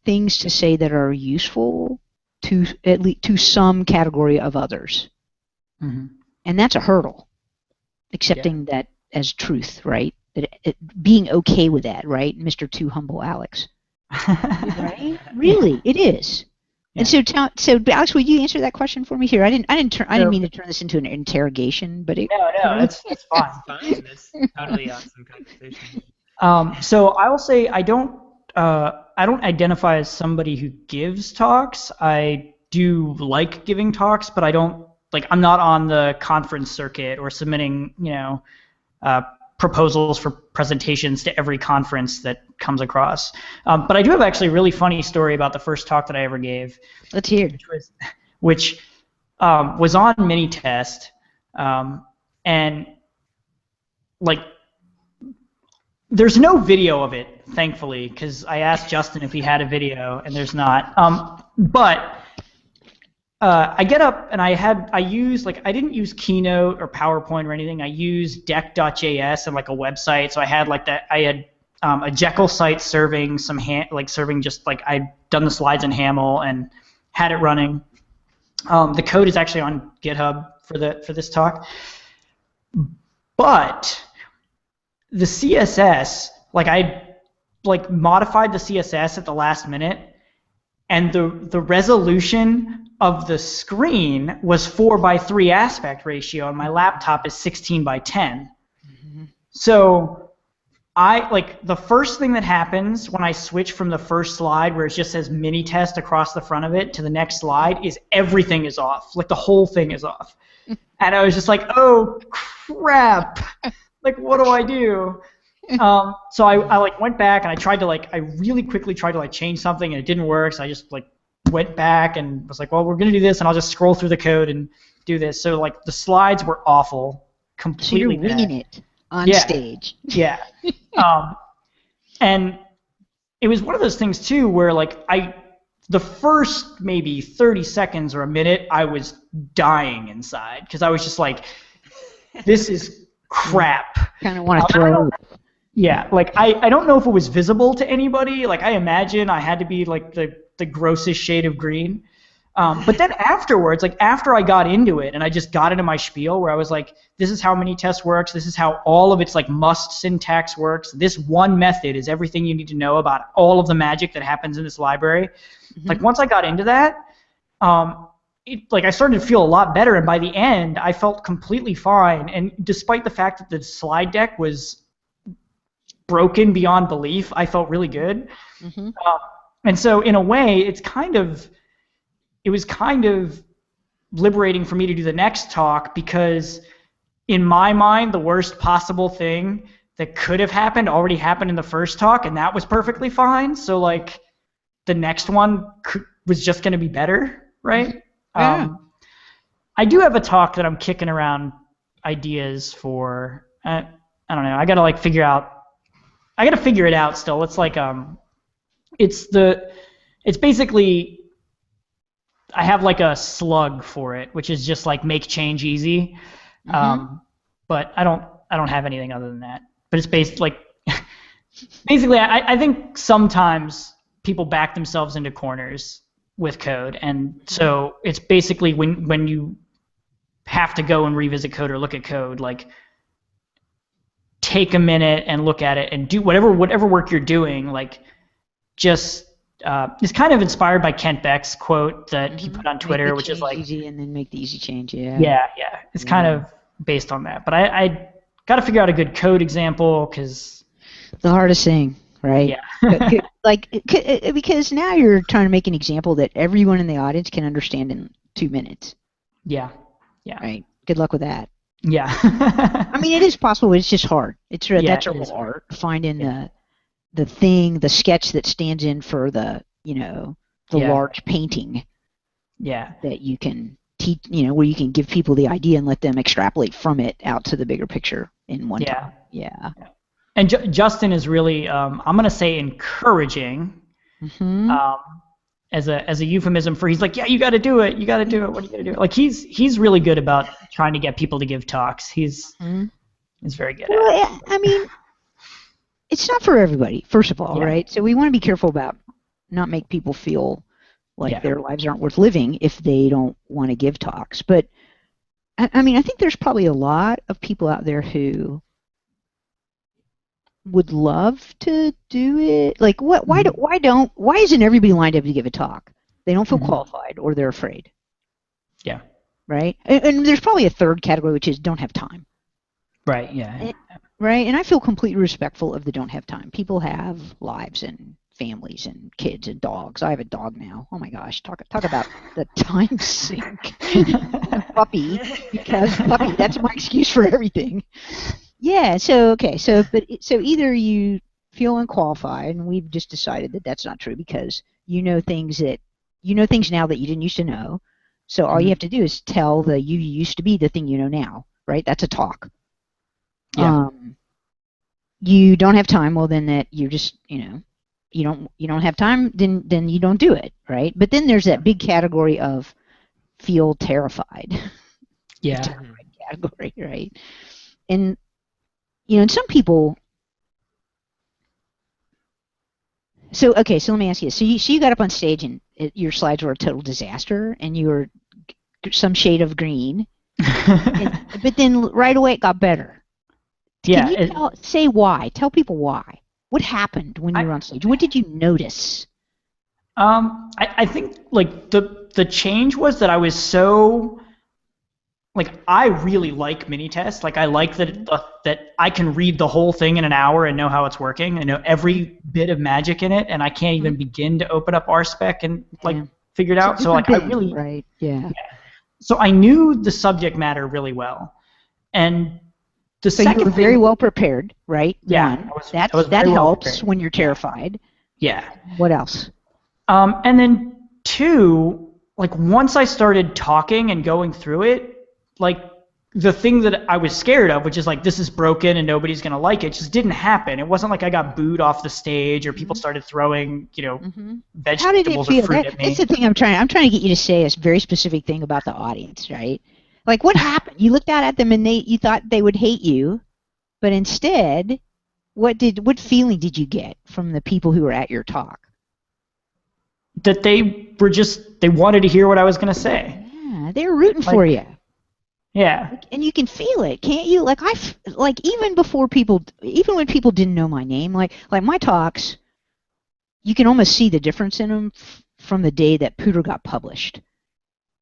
things to say that are useful to at least to some category of others. Mm-hmm. And that's a hurdle, accepting that as truth, right? Being okay with that, right, Mr. Too Humble Alex? Right? Really, it is. Yeah. And so Alex, would you answer that question for me here? I didn't mean to turn this into an interrogation, but no, it's fine. Fine. That's totally awesome conversation. So I will say I don't identify as somebody who gives talks. I do like giving talks, but I don't I'm not on the conference circuit or submitting, proposals for presentations to every conference that comes across. But I do have actually a really funny story about the first talk that I ever gave. Let's hear. Which was on Minitest, and there's no video of it, thankfully, because I asked Justin if he had a video, and there's not. But I get up and I didn't use Keynote or PowerPoint or anything. I used deck.js and a website. So I had a Jekyll site serving I'd done the slides in Haml and had it running. The code is actually on GitHub for this talk. But the CSS, I modified the CSS at the last minute, and the resolution of the screen was 4:3 aspect ratio, and my laptop is 16:10. Mm-hmm. So the first thing that happens when I switch from the first slide where it just says mini test across the front of it to the next slide is everything is off. The whole thing is off. And I was just oh crap. What do I do? So I went back and I tried to I really quickly tried to change something, and it didn't work. So I just went back and was well, we're gonna do this, and I'll just scroll through the code and do this. So the slides were awful, completely. So you're winging it on stage. Yeah. And it was one of those things too where the first maybe 30 seconds or a minute I was dying inside because I was just this is crap. Kind of want to throw up. Yeah, I don't know if it was visible to anybody. I imagine I had to be the grossest shade of green. But then afterwards, after I got into it and I just got into my spiel where I was this is how Minitest works, this is how all of its must syntax works, this one method is everything you need to know about all of the magic that happens in this library. Mm-hmm. Once I got into that, like I started to feel a lot better, and by the end, I felt completely fine. And despite the fact that the slide deck was broken beyond belief, I felt really good. Mm-hmm. And so, in a way, it was kind of liberating for me to do the next talk, because in my mind, the worst possible thing that could have happened already happened in the first talk, and that was perfectly fine. So like the next one was just going to be better, right? Yeah. I do have a talk that I'm kicking around ideas for. I don't know. I got to figure it out still. It's like it's basically, I have like a slug for it, which is just like make change easy. But I don't have anything other than that. But it's basically I think sometimes people back themselves into corners with code, and so it's basically when you have to go and revisit code or look at code, like take a minute and look at it and do whatever work you're doing, like just it's kind of inspired by Kent Beck's quote that he put on Twitter, which is like easy and then make the easy change. Yeah. It's kind of based on that. But I got to figure out a good code example, because the hardest thing, right? Yeah. Because now you're trying to make an example that everyone in the audience can understand in 2 minutes. Yeah. Right. Good luck with that. Yeah. I mean, it is possible. It's just hard. That's a whole art, finding the sketch that stands in for the large painting. Yeah. That you can teach, where you can give people the idea and let them extrapolate from it out to the bigger picture in one time. Yeah. And Justin is really, I'm going to say, encouraging, as a euphemism for, he's like, yeah, you got to do it. What are you going to do? Like he's really good about trying to get people to give talks. He's very good at it. I mean, it's not for everybody, first of all, right? So we want to be careful about not make people feel like their lives aren't worth living if they don't want to give talks. But I mean, I think there's probably a lot of people out there who would love to do it. Like, why isn't everybody lined up to give a talk? They don't feel qualified, or they're afraid. Yeah. Right? And there's probably a third category, which is don't have time. Right, yeah. Right? And I feel completely respectful of the don't have time. People have lives and families and kids and dogs. I have a dog now. Oh my gosh, talk about the time sink. Puppy, because puppy, that's my excuse for everything. Yeah, so either you feel unqualified, and we've just decided that that's not true, because you know things now that you didn't used to know. So all you have to do is tell the you used to be the thing you know now, right? That's a talk. Yeah. You don't have time, well then that you're just, you don't have time, then you don't do it, right? But then there's that big category of feel terrified. Yeah. Terrified category, right? And and some people. So let me ask you. So you got up on stage and your slides were a total disaster, and you were some shade of green, but then right away it got better. Can you say why? Tell people why. What happened when you were on stage? What did you notice? I think like the change was that I was so. Like, I really like mini tests. Like, I like that I can read the whole thing in an hour and know how it's working. I know every bit of magic in it, and I can't even begin to open up RSpec and figure it out. So like, I really right, yeah. So I knew the subject matter really well, and the second you were very well prepared, right? Yeah, that helps when you're terrified. Yeah. What else? And then 2, like once I started talking and going through it. Like, the thing that I was scared of, which is like, this is broken and nobody's going to like it, just didn't happen. It wasn't like I got booed off the stage or people started throwing, vegetables How did it feel? or fruit at me. That's the thing I'm trying to get you to say a very specific thing about the audience, right? Like, what happened? You looked out at them and you thought they would hate you, but instead, what feeling did you get from the people who were at your talk? That they wanted to hear what I was going to say. Yeah, they were rooting for you. Yeah. And you can feel it, can't you? Like even when people didn't know my name, like my talks, you can almost see the difference in them from the day that POODR got published.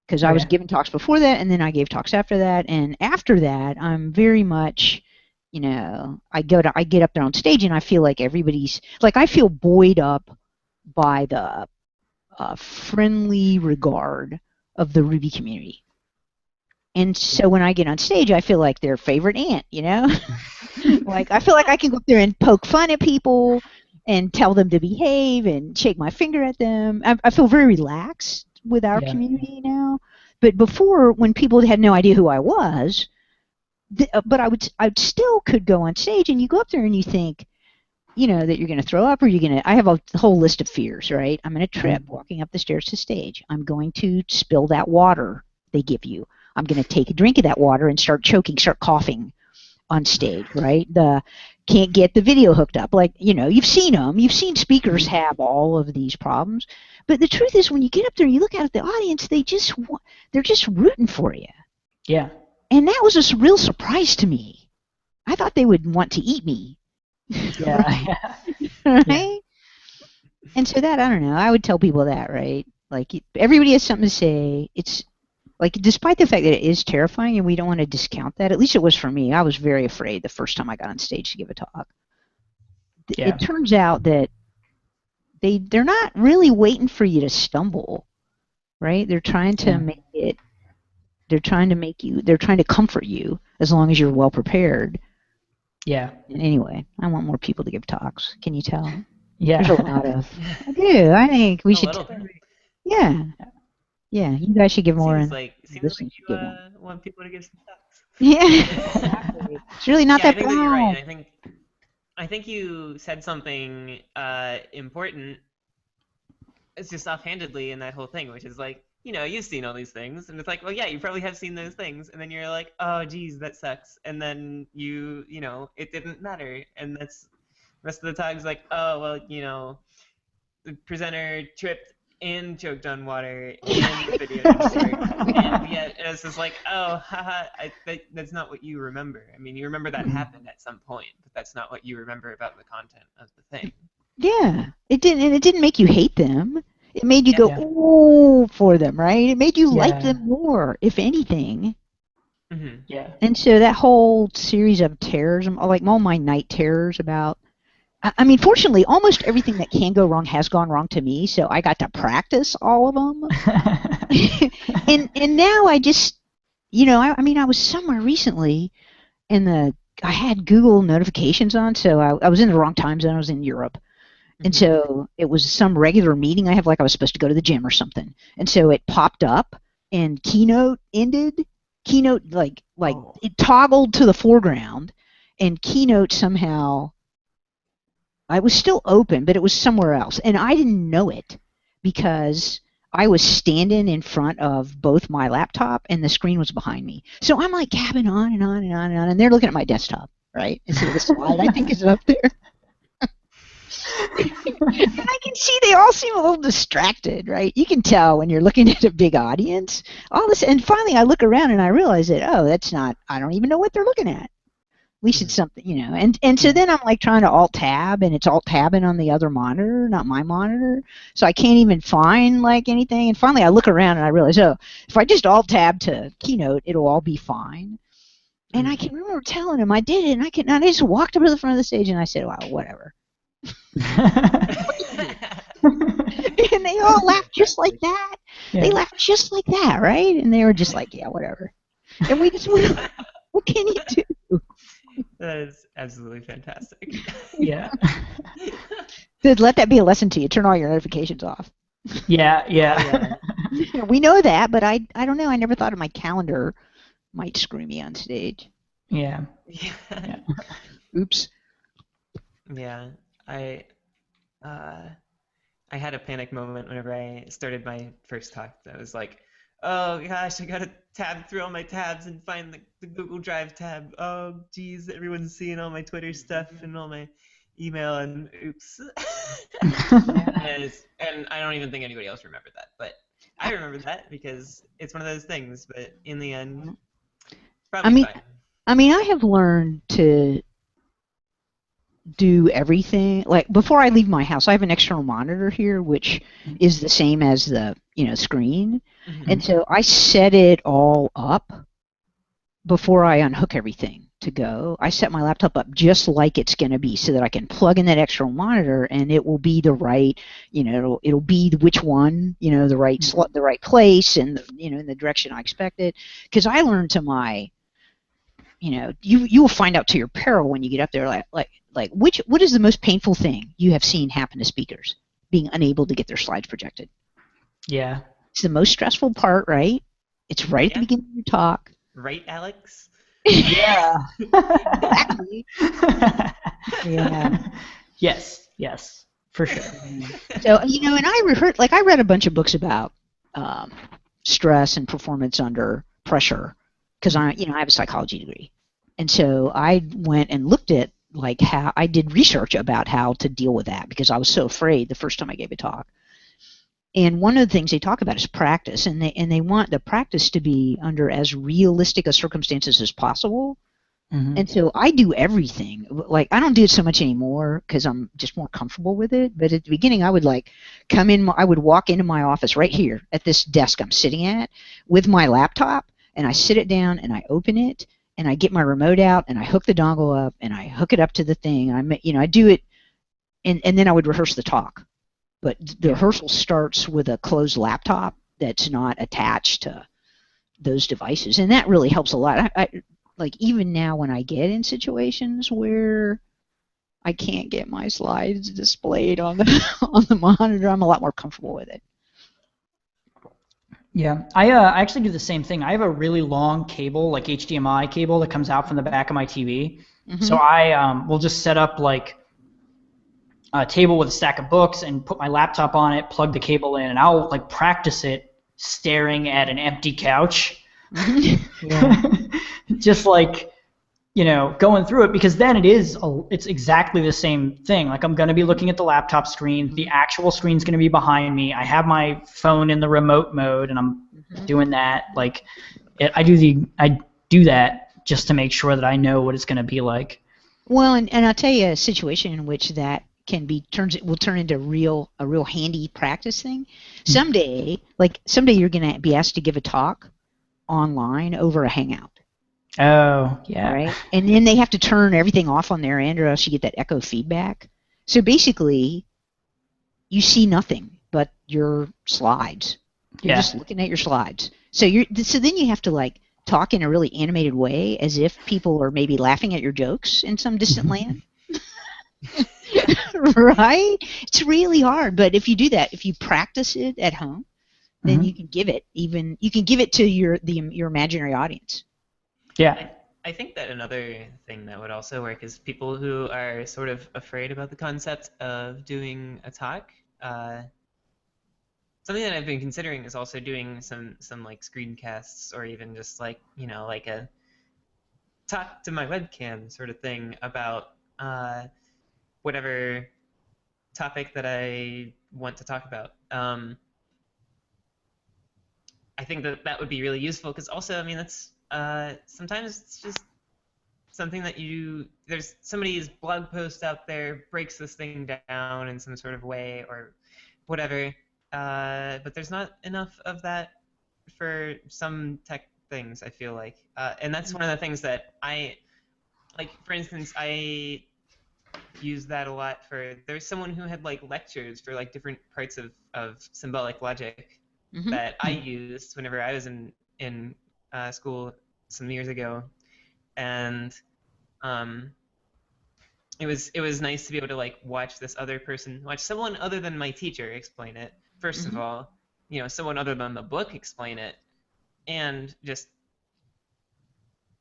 because I was giving talks before that, and then I gave talks after that, and after that, I'm very much, you know, I get up there on stage, and I feel like everybody's, like, I feel buoyed up by the friendly regard of the Ruby community. And so when I get on stage, I feel like their favorite aunt, you know? Like, I feel like I can go up there and poke fun at people and tell them to behave and shake my finger at them. I feel very relaxed with our community now. But before, when people had no idea who I was, but I still could go on stage, and you go up there and you think, you know, that you're going to throw up, or you're going to, I have a whole list of fears, right? I'm going to trip walking up the stairs to stage. I'm going to spill that water they give you. I'm going to take a drink of that water and start choking, start coughing on stage, right? Can't get the video hooked up. Like, you know, you've seen them. You've seen speakers have all of these problems. But the truth is, when you get up there and you look out at the audience, they're just rooting for you. Yeah. And that was a real surprise to me. I thought they would want to eat me. Yeah. Right? Yeah. And so that, I don't know, I would tell people that, right? Like, everybody has something to say. It's like, despite the fact that it is terrifying, and we don't want to discount that, at least it was for me. I was very afraid the first time I got on stage to give a talk. Yeah. It turns out that they're not really waiting for you to stumble, right? They're trying to make it, they're trying to comfort you as long as you're well prepared. Yeah. And anyway, I want more people to give talks. Can you tell? Yeah. There's a lot of. I do. I think we should. Yeah. Yeah. You guys should give more. Seems like you want people to give some talks. Yeah. Exactly. It's really not I that think that you're bad. right. I think you said something important. It's just offhandedly in that whole thing, which is like, you know, you've seen all these things, and it's like, well, yeah, you probably have seen those things, and then you're like, oh, geez, that sucks, and then you know, it didn't matter, and that's the rest of the time is like, oh, well, you know, the presenter tripped and choked on water, and the video didn't work, and yet it's just like, oh, haha, that's not what you remember. I mean, you remember that happened at some point, but that's not what you remember about the content of the thing. Yeah. It didn't make you hate them. It made you go, oh, for them, right? It made you like them more, if anything. Mm-hmm. Yeah. And so that whole series of terrorism, like all my night terrors about, I mean, fortunately, almost everything that can go wrong has gone wrong to me, so I got to practice all of them. and now I just, you know, I mean, I was somewhere recently, and I had Google notifications on, so I was in the wrong time zone. I was in Europe. And so it was some regular meeting I have, like I was supposed to go to the gym or something. And so it popped up, and Keynote ended. Keynote, it toggled to the foreground, and Keynote somehow, I was still open, but it was somewhere else. And I didn't know it because I was standing in front of both my laptop, and the screen was behind me. So I'm like gabbing on and on and on and on, and they're looking at my desktop, right? And so the slide, I think, is up there. And I can see they all seem a little distracted, right? You can tell when you're looking at a big audience. All this, and finally I look around and I realize that, oh, that's not, I don't even know what they're looking at. At least it's something, you know. And so then I'm like trying to alt-tab, and it's alt-tabbing on the other monitor, not my monitor. So I can't even find like anything. And finally I look around and I realize, oh, if I just alt-tab to Keynote, it'll all be fine. And I can remember telling him I did it, and I just walked up to the front of the stage and I said, wow, whatever. And they all laughed just like that. Yeah. They laughed just like that, right? And they were just like, yeah, whatever. And we just went, what can you do? That is absolutely fantastic. Yeah. Good, let that be a lesson to you. Turn all your notifications off. Yeah. We know that, but I don't know. I never thought of my calendar might screw me on stage. Yeah. Oops. Yeah. I had a panic moment whenever I started my first talk. I was like, oh gosh, I gotta tab through all my tabs and find the Google Drive tab. Oh geez, everyone's seeing all my Twitter stuff and all my email, and oops. And I don't even think anybody else remembered that, but I remember that because it's one of those things. But in the end, it's probably fine. I mean, I have learned to do everything. Like, before I leave my house, I have an external monitor here, which is the same as the screen. And so I set it all up before I unhook everything to go. I set my laptop up just like it's going to be so that I can plug in that external monitor and it will be the right, it'll be which one, the right slot, the right place, and in the direction I expect it. Because I learned to my, you will find out to your peril when you get up there, like what is the most painful thing you have seen happen to speakers? Being unable to get their slides projected. Yeah. It's the most stressful part, right? It's right at the beginning of your talk. Right, Alex? Yeah. Exactly. Yeah. Yes, for sure. So, and I read a bunch of books about stress and performance under pressure because I have a psychology degree. And so I went and looked at how I did research about how to deal with that because I was so afraid the first time I gave a talk. And one of the things they talk about is practice, and they want the practice to be under as realistic a circumstances as possible. And so I do everything. Like, I don't do it so much anymore because I'm just more comfortable with it. But at the beginning, I would come in. I would walk into my office right here at this desk I'm sitting at with my laptop, and I sit it down and I open it and I get my remote out and I hook the dongle up and I hook it up to the thing. I do it, and then I would rehearse the talk. But the rehearsal starts with a closed laptop that's not attached to those devices, and that really helps a lot. Even now when I get in situations where I can't get my slides displayed on the monitor, I'm a lot more comfortable with it. Yeah, I actually do the same thing. I have a really long cable, like HDMI cable, that comes out from the back of my TV. So I will just set up a table with a stack of books and put my laptop on it, plug the cable in, and I'll practice it staring at an empty couch. Just going through it, because then it's exactly the same thing. I'm going to be looking at the laptop screen, the actual screen's going to be behind me, I have my phone in the remote mode, and I'm doing that. I do that just to make sure that I know what it's going to be like. Well, and I'll tell you a situation in which that will turn into a real handy practice thing. Someday you're going to be asked to give a talk online over a Hangout. Oh, yeah. Right? And then they have to turn everything off on their end or else you get that echo feedback. So basically, you see nothing but your slides. You're just looking at your slides. So then you have to talk in a really animated way as if people are maybe laughing at your jokes in some distant land. Right? It's really hard, but if you do that, if you practice it at home, then you can give it to your imaginary audience. Yeah. I think that another thing that would also work is people who are sort of afraid about the concept of doing a talk. Something that I've been considering is also doing some screencasts, or even just a talk to my webcam sort of thing about whatever topic that I want to talk about. I think that would be really useful because also, that's sometimes it's just something that there's somebody's blog post out there breaks this thing down in some sort of way or whatever, but there's not enough of that for some tech things, I feel like. And that's one of the things that for instance, I use that a lot there's someone who had lectures for different parts of symbolic logic that I used whenever I was in school some years ago, and it was nice to be able to watch someone other than my teacher explain it. First of all, someone other than the book explain it, and just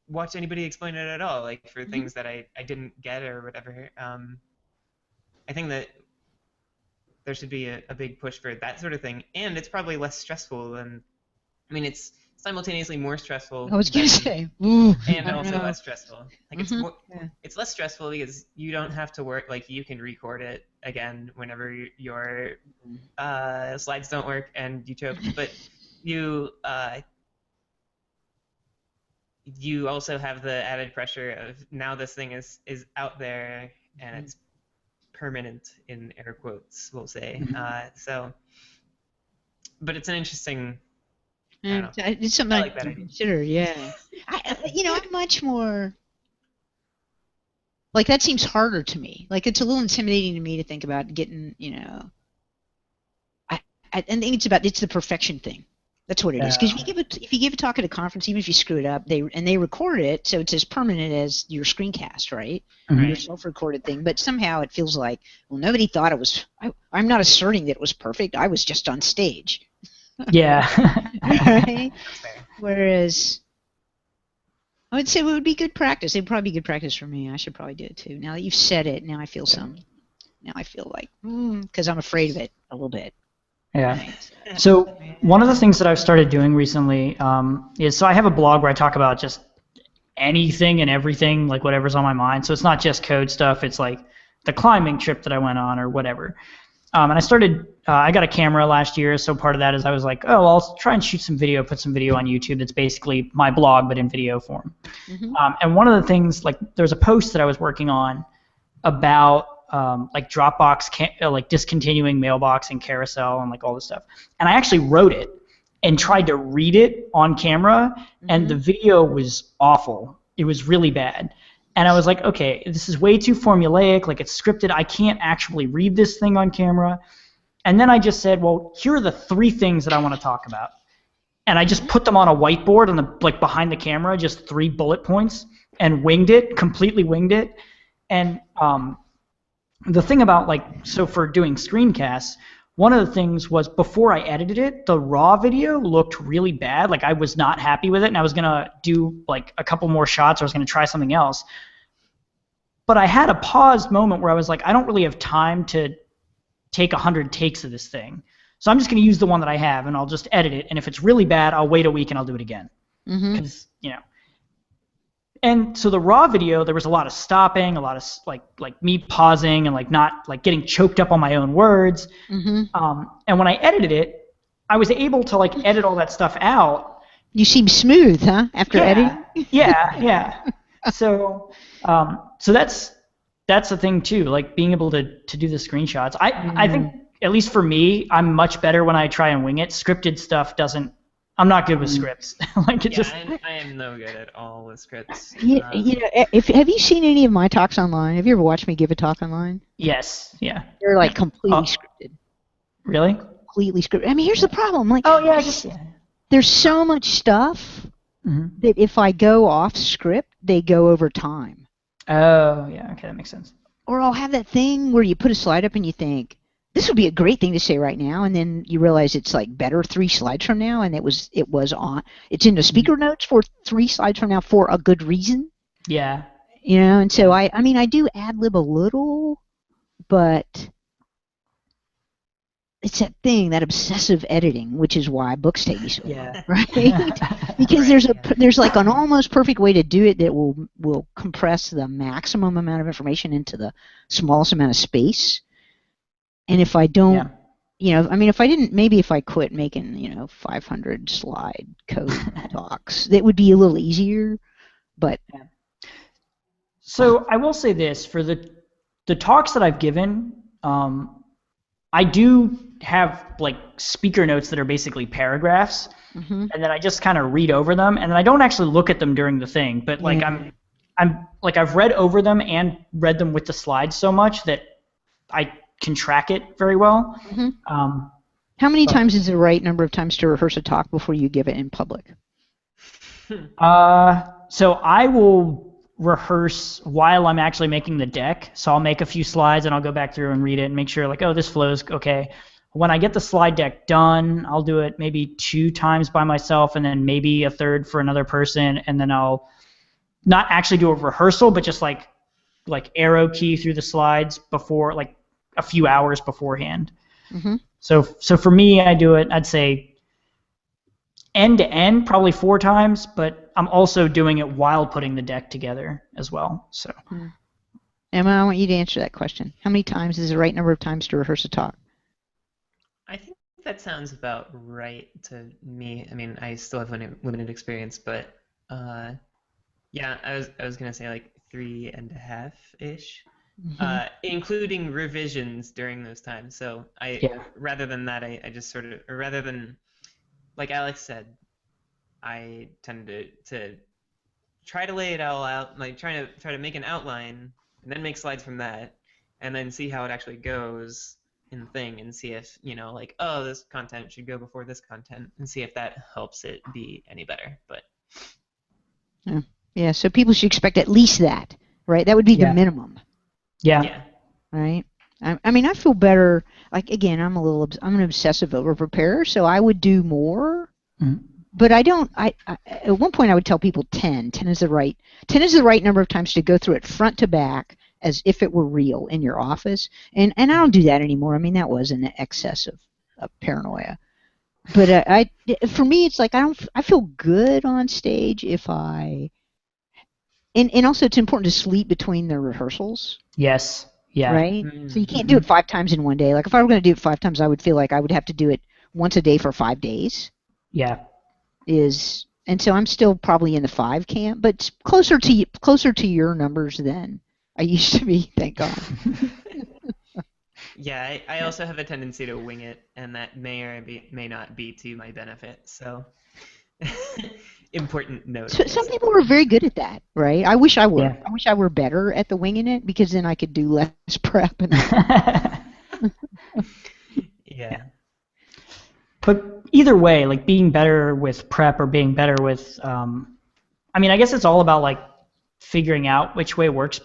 watch anybody explain it at all, for things that I didn't get or whatever. I think that there should be a big push for that sort of thing, and it's probably less stressful than. It's simultaneously more stressful. I was going to say. And also less stressful. It's less stressful because you don't have to work. You can record it again whenever your slides don't work and you choke. But you also have the added pressure of now this thing is out there and it's permanent in air quotes, we'll say. So but it's an interesting. I don't know. It's something I like that to idea. consider. Yeah, I'm much more. Like that seems harder to me. Like it's a little intimidating to me to think about getting, I think it's the perfection thing. That's what it is. Because if you give a talk at a conference, even if you screw it up, they record it, so it's as permanent as your screencast, right? Mhm. Your self-recorded thing. But somehow it feels like, well, nobody thought it was. I'm not asserting that it was perfect. I was just on stage. Yeah. Right? That's fair. Whereas I would say it would be good practice. It would probably be good practice for me. I should probably do it too. Now that you've said it, now I feel like, because I'm afraid of it a little bit. Yeah. So one of the things that I've started doing recently is, so I have a blog where I talk about just anything and everything, like whatever's on my mind. So it's not just code stuff. It's like the climbing trip that I went on or whatever. And I got a camera last year. So part of that is I was like, oh, I'll try and shoot some video, put some video on YouTube that's basically my blog, but in video form. Mm-hmm. And one of the things, like there's a post that I was working on about like Dropbox, like discontinuing mailbox and carousel and like all this stuff. And I actually wrote it and tried to read it on camera, and the video was awful. It was really bad. And I was like, okay, this is way too formulaic, like it's scripted. I can't actually read this thing on camera. And then I just said, well, here are the 3 things that I want to talk about. And I just put them on a whiteboard on like behind the camera, just 3 bullet points, and completely winged it. And the thing about so for doing screencasts, one of the things was before I edited it, the raw video looked really bad. Like I was not happy with it, and I was gonna do like a couple more shots, or I was gonna try something else. But I had a paused moment where I was like, I don't really have time to take 100 takes of this thing. So I'm just gonna use the one that I have, and I'll just edit it. And if it's really bad, I'll wait a week and I'll do it again. Because And so the raw video, there was a lot of stopping, a lot of like me pausing and like not like getting choked up on my own words. And when I edited it, I was able to like edit all that stuff out. You seem smooth, huh? After editing. Yeah. So that's the thing too. Like being able to do the screenshots. I think at least for me, I'm much better when I try and wing it. Scripted stuff doesn't. I'm not good with scripts. I am no good at all with scripts. Have you seen any of my talks online? Have you ever watched me give a talk online? Yes. Yeah. They're like completely scripted. Really? Completely scripted. I mean, here's the problem. Like, yeah. There's so much stuff that if I go off script, they go over time. Oh, yeah. Okay, that makes sense. Or I'll have that thing where you put a slide up and you think, this would be a great thing to say right now, and then you realize it's like better 3 slides from now, and it's in the speaker notes for 3 slides from now for a good reason. Yeah. And so I do ad lib a little, but it's that thing, that obsessive editing, which is why books take me so long, right? Because there's like an almost perfect way to do it that will compress the maximum amount of information into the smallest amount of space. And if I don't, if I quit making, 500 slide code talks, that would be a little easier, but. So I will say this, for the talks that I've given, I do have like speaker notes that are basically paragraphs, and then I just kind of read over them, and then I don't actually look at them during the thing, but like I've read over them and read them with the slides so much that I can track it very well. How many times is the right number of times to rehearse a talk before you give it in public? So I will rehearse while I'm actually making the deck. So I'll make a few slides and I'll go back through and read it and make sure like, oh, this flows okay. When I get the slide deck done, I'll do it maybe 2 times by myself and then maybe a third for another person, and then I'll not actually do a rehearsal, but just like arrow key through the slides before, like a few hours beforehand. So for me, I do it, I'd say end to end probably 4 times, but I'm also doing it while putting the deck together as well. So Emma, I want you to answer that question. How many times is the right number of times to rehearse a talk? I think that sounds about right to me. I mean, I still have limited experience, but yeah, I was gonna say like 3.5-ish. including revisions during those times. So rather than that, I just sort of, or rather than, like Alex said, I tend to try to lay it all out, like try to make an outline and then make slides from that, and then see how it actually goes in the thing, and see if, like, oh, this content should go before this content, and see if that helps it be any better. But yeah, so people should expect at least that, right? That would be the minimum. Yeah. Right. I mean, I feel better. Like, again, I'm an obsessive over preparer, so I would do more. Mm-hmm. But I don't. At one point I would tell people 10. 10 is the right number of times to go through it front to back as if it were real in your office. And I don't do that anymore. I mean, that was an excess of paranoia. But for me, it's like I feel good on stage if I. And also, it's important to sleep between the rehearsals. Yes. Yeah. Right. So you can't do it 5 times in one day. Like, if I were going to do it 5 times, I would feel like I would have to do it once a day for 5 days. Yeah. And so I'm still probably in the 5 camp, but closer to your numbers than I used to be, thank God. Yeah, I also have a tendency to wing it, and that may or may not be to my benefit. So important note. So some people are very good at that, right? I wish I were. Yeah. I wish I were better at the winging it, because then I could do less prep. Yeah. But either way, like, being better with prep or being better with, I mean, I guess it's all about, like, figuring out which way works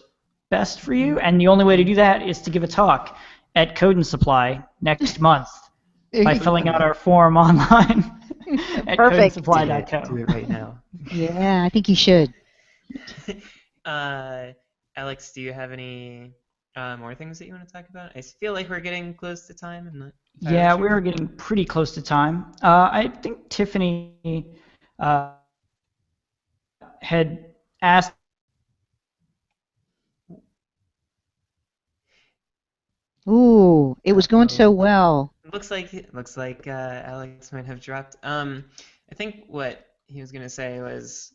best for you. And the only way to do that is to give a talk at Code and Supply next month by filling out our form online at codeandsupply.co. Do it right now. Yeah, I think you should. Alex, do you have any more things that you want to talk about? I feel like we're getting close to time. I'm not Yeah, we were getting pretty close to time. I think Tiffany had asked. Ooh, it was going so well. Looks like Alex might have dropped. I think what he was gonna say was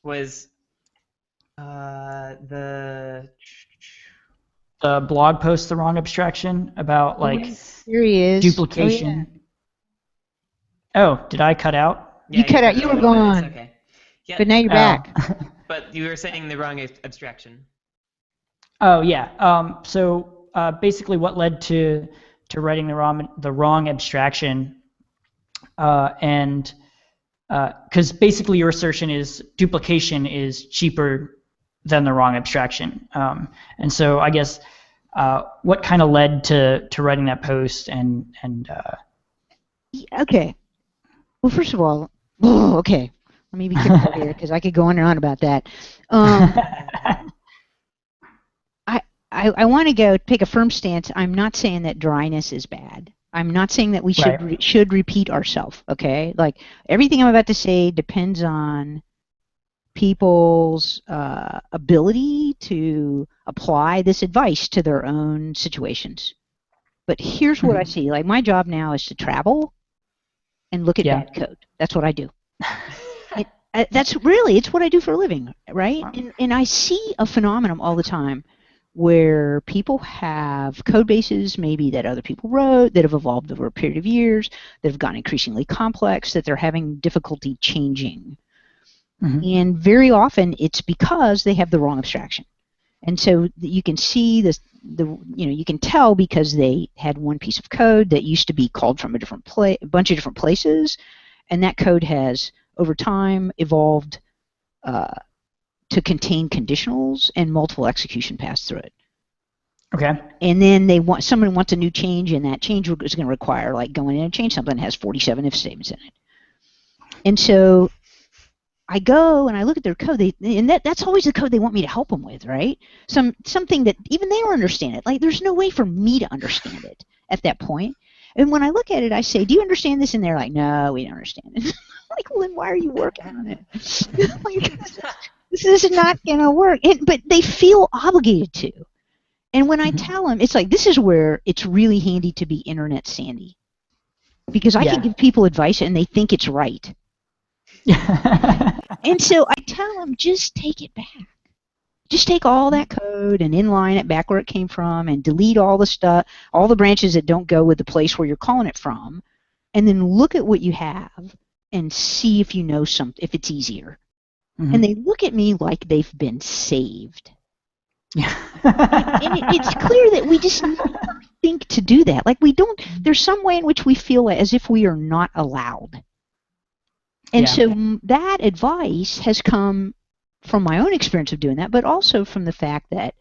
the blog post, the wrong abstraction about, like, here he is. Duplication. Oh, did I cut out? Yeah, you cut out. You were gone. Okay. Yeah. But now you're back. But you were saying the wrong abstraction. Oh yeah. So basically, what led to writing the wrong abstraction, and because basically your assertion is duplication is cheaper than the wrong abstraction, and so I guess what kind of led to writing that post and Okay. Well, first of all, okay. Let me be careful here, because I could go on and on about that. I want to go take a firm stance. I'm not saying that dryness is bad. I'm not saying that we should repeat ourselves, okay? Like, everything I'm about to say depends on people's ability to apply this advice to their own situations. But here's what I see. Like, my job now is to travel and look at bad code. That's what I do. It's what I do for a living, right? And I see a phenomenon all the time where people have code bases maybe that other people wrote that have evolved over a period of years, that have gotten increasingly complex, that they're having difficulty changing. And very often it's because they have the wrong abstraction. And so you can see this, you can tell because they had one piece of code that used to be called from a bunch of different places, and that code has over time evolved to contain conditionals and multiple execution paths through it. Okay. And then someone wants a new change, and that change is going to require, like, going in and change something that has 47 if statements in it. And so I go and I look at their code, and that's always the code they want me to help them with, right? Something that even they don't understand it. Like, there's no way for me to understand it at that point. And when I look at it, I say, "Do you understand this?" And they're like, "No, we don't understand it." Like, well, then why are you working on it? Like, this is not going to work. But they feel obligated to. And when I tell them, it's like, this is where it's really handy to be internet Sandy. Because I can give people advice and they think it's right. And so I tell them, just take it back. Just take all that code and inline it back where it came from and delete all the stuff, all the branches that don't go with the place where you're calling it from, and then look at what you have and see if you know something, if it's easier. Mm-hmm. And they look at me like they've been saved. Yeah. And it's clear that we just never think to do that. Like we don't, there's some way in which we feel as if we are not allowed. And so that advice has come from my own experience of doing that, but also from the fact that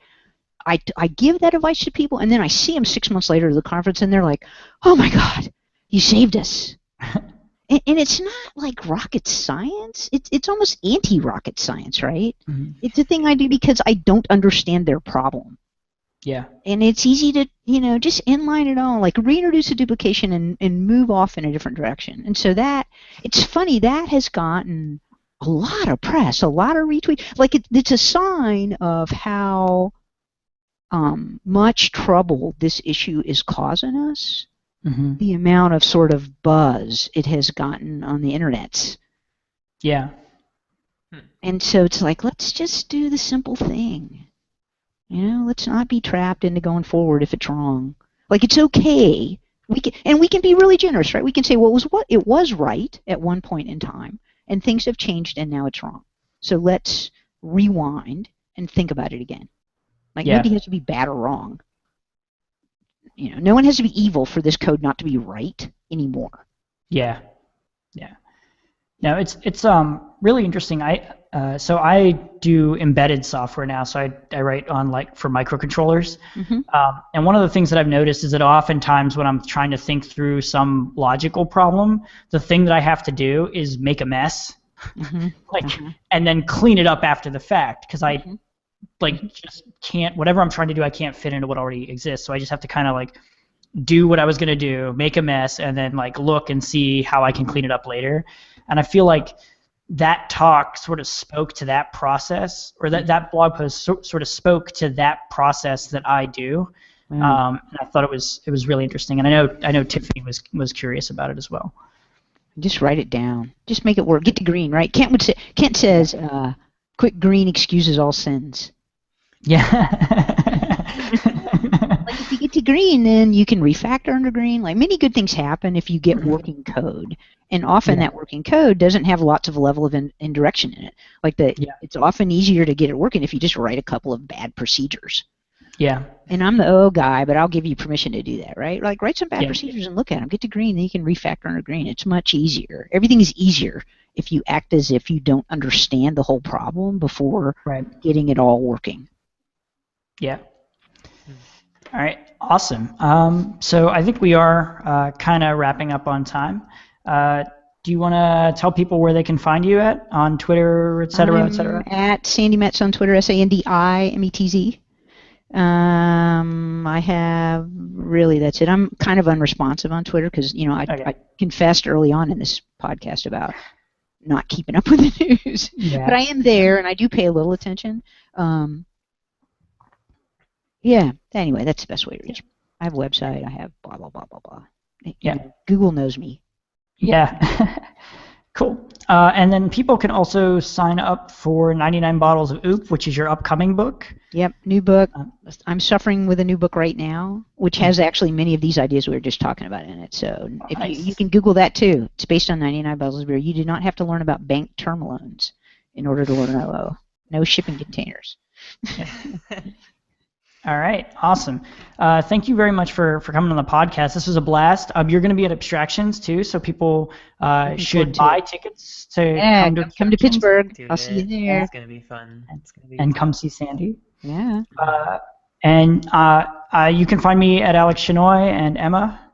I give that advice to people, and then I see them 6 months later at the conference, and they're like, oh my God, you saved us. And it's not like rocket science. It's almost anti-rocket science, right? Mm-hmm. It's a thing I do because I don't understand their problem. Yeah. And it's easy to, just inline it all, like reintroduce a duplication and move off in a different direction. And so it's funny, that has gotten a lot of press, a lot of retweets. Like it's a sign of how much trouble this issue is causing us. Mm-hmm. The amount of sort of buzz it has gotten on the internet. Yeah. And so it's like, let's just do the simple thing. Let's not be trapped into going forward if it's wrong. Like, it's okay. We can be really generous, right? We can say, well, it was right at one point in time, and things have changed, and now it's wrong. So let's rewind and think about it again. Like, nobody has to be bad or wrong. No one has to be evil for this code not to be right anymore. Yeah. Yeah. No, it's really interesting. So I do embedded software now. So I write on for microcontrollers. Mm-hmm. And one of the things that I've noticed is that oftentimes when I'm trying to think through some logical problem, the thing that I have to do is make a mess, Mm-hmm. and then clean it up after the fact, because I Mm-hmm. just can't, whatever I'm trying to do, I can't fit into what already exists. So I just have to kind of do what I was going to do, make a mess, and then look and see how I can clean it up later. And I feel like that talk sort of spoke to that process, or that blog post sort of spoke to that process that I do. And I thought it was really interesting. And I know Tiffany was curious about it as well. Just write it down. Just make it work. Get to green, right? Kent says, quick green excuses all sins. Yeah. If you get to green, then you can refactor under green. Many good things happen if you get working code. And often that working code doesn't have lots of level of indirection in it. It's often easier to get it working if you just write a couple of bad procedures. Yeah. And I'm the O guy, but I'll give you permission to do that, right? Write some bad procedures and look at them. Get to green, then you can refactor under green. It's much easier. Everything is easier if you act as if you don't understand the whole problem before getting it all working. Yeah. All right. Awesome. So I think we are kind of wrapping up on time. Do you want to tell people where they can find you on Twitter, et cetera, et cetera? At Sandi Metz on Twitter, SandiMetz. I have that's it. I'm kind of unresponsive on Twitter because I confessed early on in this podcast about not keeping up with the news. Yeah. But I am there and I do pay a little attention. Anyway, that's the best way to reach me. I have a website. I have blah blah blah blah blah. Google knows me. Yeah. Cool. And then people can also sign up for 99 Bottles of Oop, which is your upcoming book. Yep, new book. I'm suffering with a new book right now, which has actually many of these ideas we were just talking about in it. So if you can Google that too. It's based on 99 Bottles of Beer. You do not have to learn about bank term loans in order to learn OO. No shipping containers. All right, awesome. Thank you very much for coming on the podcast. This was a blast. You're going to be at Abstractions too, so people should buy tickets to come to Pittsburgh. I'll see you there. It's going to be fun. And come see Sandi. Yeah. And you can find me at Alex Shinoy and Emma.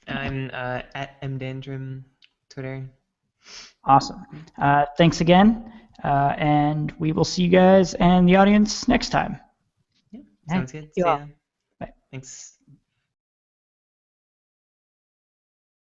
I'm at mdandrum Twitter. Awesome. Thanks again, and we will see you guys and the audience next time. Sounds good. See ya. Bye. Thanks.